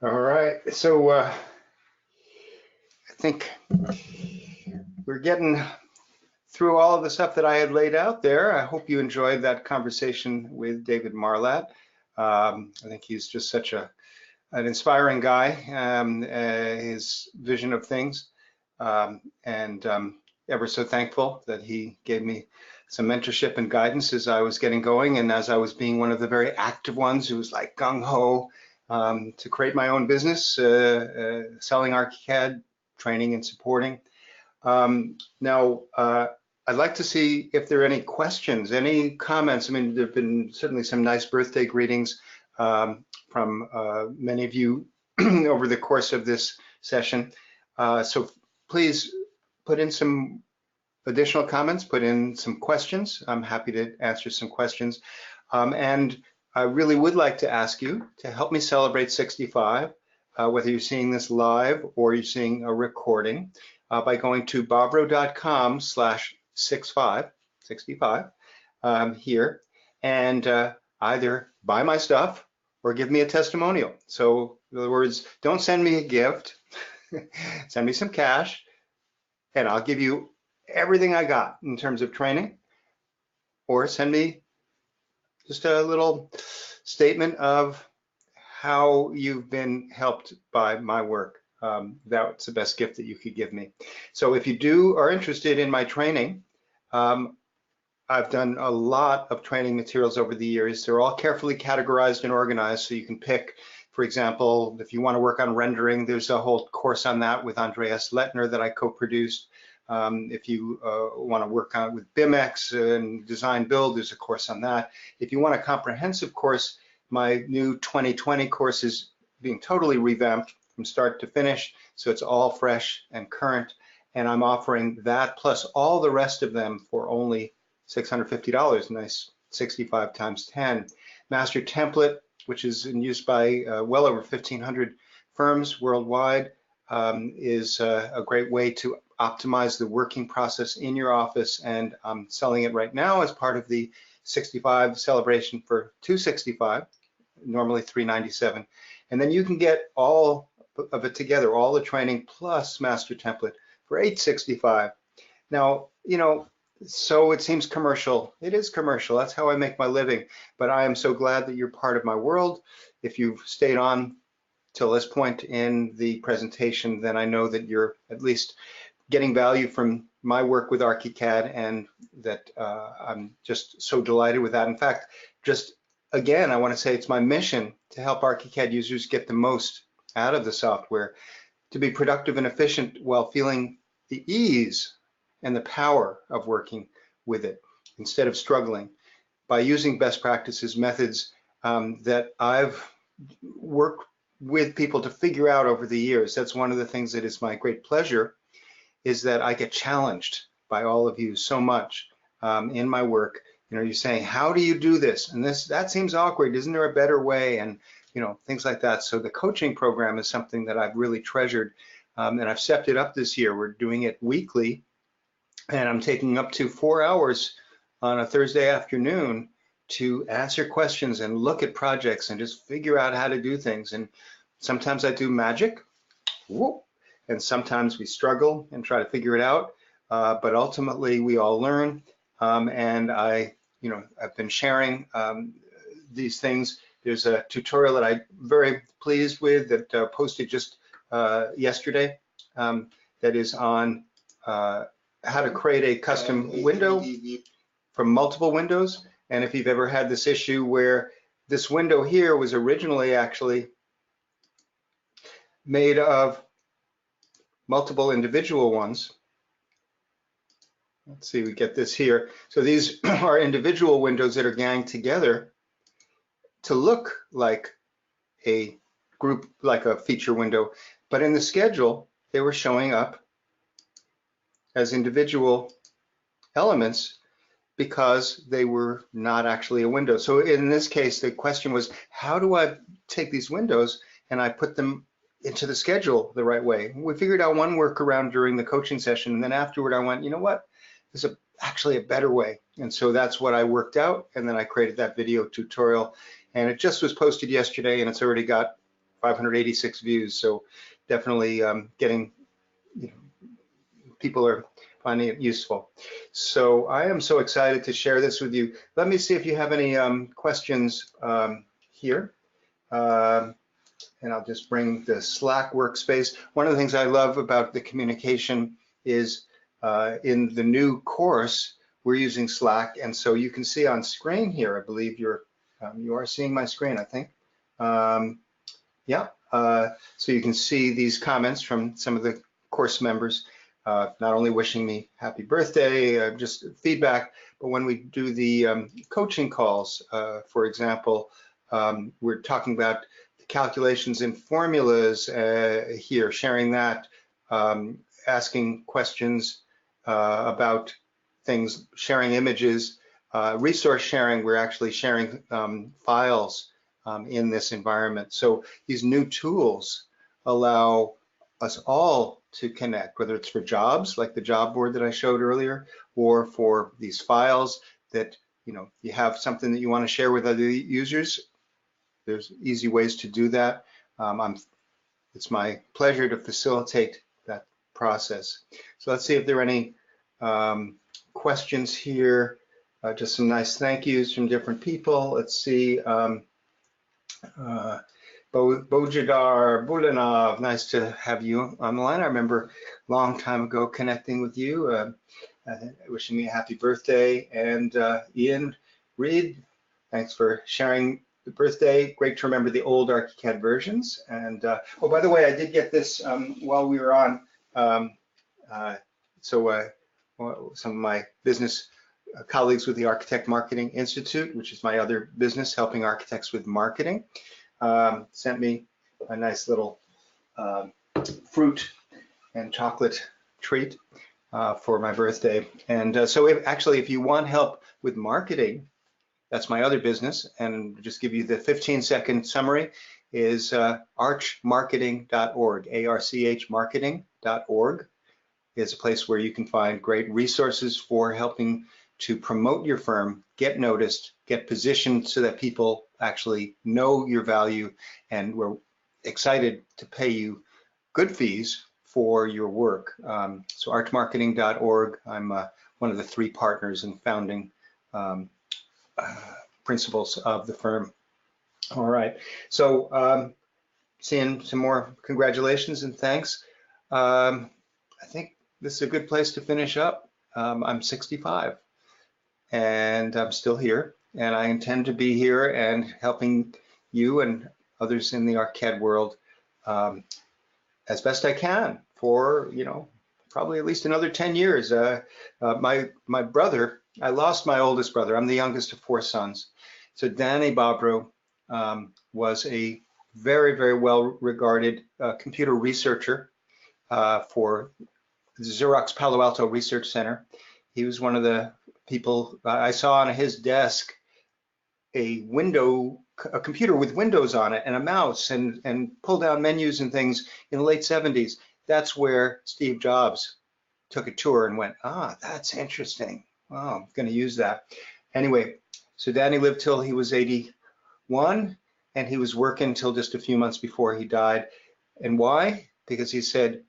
All right. So I think we're getting through all of the stuff that I had laid out there. I hope you enjoyed that conversation with David Marlatt. I think he's just such an inspiring guy, his vision of things, and ever so thankful that he gave me some mentorship and guidance as I was getting going, and as I was being one of the very active ones who was like gung-ho to create my own business, selling ARCHICAD, training and supporting. Now, I'd like to see if there are any questions, any comments. I mean, there have been certainly some nice birthday greetings from many of you over the course of this session. So please put in some additional comments, put in some questions. I'm happy to answer some questions. And I really would like to ask you to help me celebrate 65, whether you're seeing this live or you're seeing a recording, by going to bobrow.com/65 here, and either buy my stuff or give me a testimonial. So in other words, don't send me a gift, send me some cash, and I'll give you everything I got in terms of training, or send me just a little statement of how you've been helped by my work. That's the best gift that you could give me. So if you are interested in my training, I've done a lot of training materials over the years. They're all carefully categorized and organized, so you can pick, for example, if you want to work on rendering, there's a whole course on that with Andreas Lettner that I co-produced. If you want to work on it with BIMX and design build, there's a course on that. If you want a comprehensive course, my new 2020 course is being totally revamped from start to finish, so it's all fresh and current, and I'm offering that plus all the rest of them for only $650, nice 65 times 10. Master template, which is in use by well over 1,500 firms worldwide, is a great way to optimize the working process in your office, and I'm selling it right now as part of the 65 celebration for $265, normally $397, and then you can get all of it together, all the training plus master template for $865. Now, so it seems commercial. It is commercial. That's how I make my living. But I am so glad that you're part of my world. If you've stayed on till this point in the presentation, then I know that you're at least getting value from my work with ARCHICAD, and that I'm just so delighted with that. In fact, just again, I want to say it's my mission to help ARCHICAD users get the most out of the software, to be productive and efficient while feeling the ease and the power of working with it instead of struggling, by using best practices, methods that I've worked with people to figure out over the years. That's one of the things that is my great pleasure, is that I get challenged by all of you so much in my work. You're saying, how do you do this? And that seems awkward. Isn't there a better way? And things like that. So the coaching program is something that I've really treasured, and I've stepped it up this year. We're doing it weekly, and I'm taking up to 4 hours on a Thursday afternoon to answer questions and look at projects and just figure out how to do things. And sometimes I do magic, whoop, and sometimes we struggle and try to figure it out, but ultimately we all learn. And I've been sharing these things There's a tutorial that I'm very pleased with that posted just yesterday that is on how to create a custom window from multiple windows. And if you've ever had this issue where this window here was originally actually made of multiple individual ones. Let's see, we get this here. So these are individual windows that are ganged together to look like a group, like a feature window. But in the schedule, they were showing up as individual elements because they were not actually a window. So in this case, the question was, how do I take these windows and I put them into the schedule the right way? We figured out one workaround during the coaching session, and then afterward I went, you know what, there's actually a better way. And so that's what I worked out, and then I created that video tutorial, and it just was posted yesterday, and it's already got 586 views. So definitely getting, people are finding it useful. So I am so excited to share this with you. Let me see if you have any questions here. And I'll just bring the Slack workspace. One of the things I love about the communication is in the new course, we're using Slack. And so you can see on screen here, I believe you are seeing my screen, I think. Yeah, so you can see these comments from some of the course members, not only wishing me happy birthday, just feedback, but when we do the coaching calls, for example, we're talking about calculations in formulas here, sharing that, asking questions about things, sharing images, resource sharing. We're actually sharing files in this environment. So these new tools allow us all to connect, whether it's for jobs like the job board that I showed earlier, or for these files that you have something that you want to share with other users. There's easy ways to do that. It's my pleasure to facilitate that process. So let's see if there are any questions here. Just some nice thank yous from different people. Let's see. Bojidar Bulanov, nice to have you on the line. I remember a long time ago connecting with you, wishing me a happy birthday. And Ian Reed, thanks for sharing the birthday. Great to remember the old ARCHICAD versions. And oh, by the way, I did get this while we were on. Some of my business colleagues with the Architect Marketing Institute, which is my other business helping architects with marketing, sent me a nice little fruit and chocolate treat for my birthday. And so if you want help with marketing, that's my other business, and just give you the 15-second summary is archmarketing.org, A-R-C-H marketing.org is a place where you can find great resources for helping to promote your firm, get noticed, get positioned so that people actually know your value, and we're excited to pay you good fees for your work. So archmarketing.org, I'm one of the 3 partners and founding principals of the firm. All right, so seeing some more congratulations and thanks. I think this is a good place to finish up. I'm 65 and I'm still here, and I intend to be here and helping you and others in the ARCHICAD world as best I can for, probably at least another 10 years. My brother, I lost my oldest brother. I'm the youngest of 4 sons. So Danny Bobrow was a very, very well-regarded computer researcher for the Xerox Palo Alto Research Center. He was one of the people I saw on his desk, a computer with windows on it and a mouse and pull down menus and things in the late 70s. That's where Steve Jobs took a tour and went, that's interesting. Oh, I'm going to use that. Anyway, so Danny lived till he was 81, and he was working till just a few months before he died. And why? Because he said,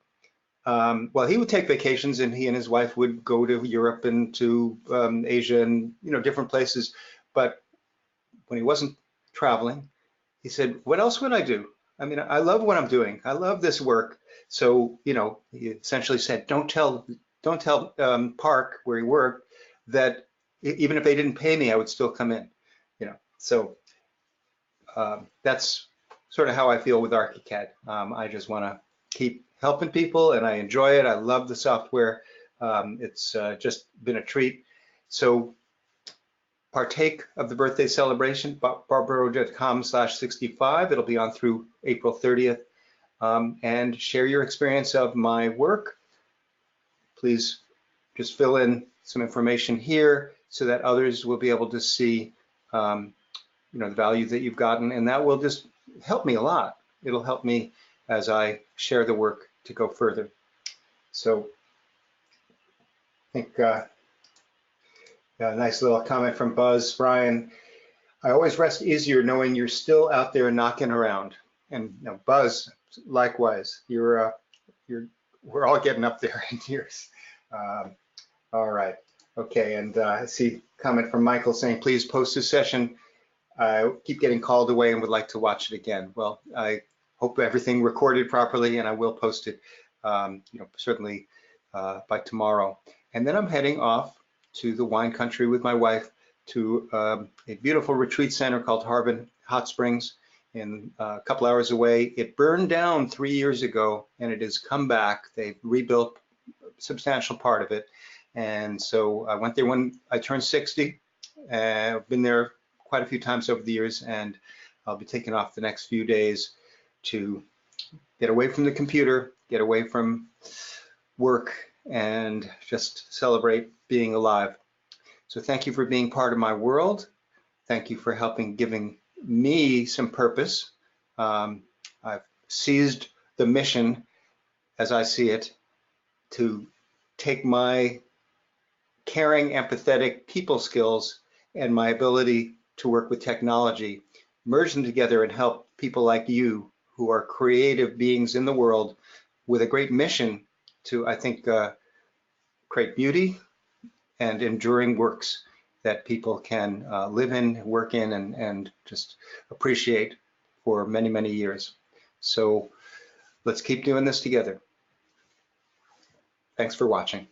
well, he would take vacations, and he and his wife would go to Europe and to Asia and different places. But when he wasn't traveling, he said, what else would I do? I mean, I love what I'm doing. I love this work. So, you know, he essentially said, don't tell Park, where he worked, that even if they didn't pay me, I would still come in, you know. So that's sort of how I feel with ARCHICAD. I just want to keep helping people, and I enjoy it. I love the software. It's just been a treat. So partake of the birthday celebration, bobrow.com/65. It'll be on through April 30th. And share your experience of my work. Please just fill in some information here so that others will be able to see you know, the value that you've gotten, and that will just help me a lot. It'll help me as I share the work to go further. So I think a nice little comment from Buzz Brian. I always rest easier knowing you're still out there knocking around. And you know, Buzz, likewise, we're all getting up there in years. All right, okay, and I see a comment from Michael saying, please post this session. I keep getting called away and would like to watch it again. Well, I hope everything recorded properly, and I will post it, you know, certainly by tomorrow. And then I'm heading off to the wine country with my wife to a beautiful retreat center called Harbin Hot Springs, in a couple hours away. It burned down 3 years ago, and it has come back. They've rebuilt a substantial part of it. And so I went there when I turned 60. I've been there quite a few times over the years, and I'll be taking off the next few days to get away from the computer, get away from work, and just celebrate being alive. So thank you for being part of my world. Thank you for giving me some purpose. I've seized the mission, as I see it, to take my caring, empathetic people skills and my ability to work with technology, merge them together and help people like you who are creative beings in the world with a great mission to, I think, create beauty and enduring works that people can live in, work in, and just appreciate for many, many years. So let's keep doing this together. Thanks for watching.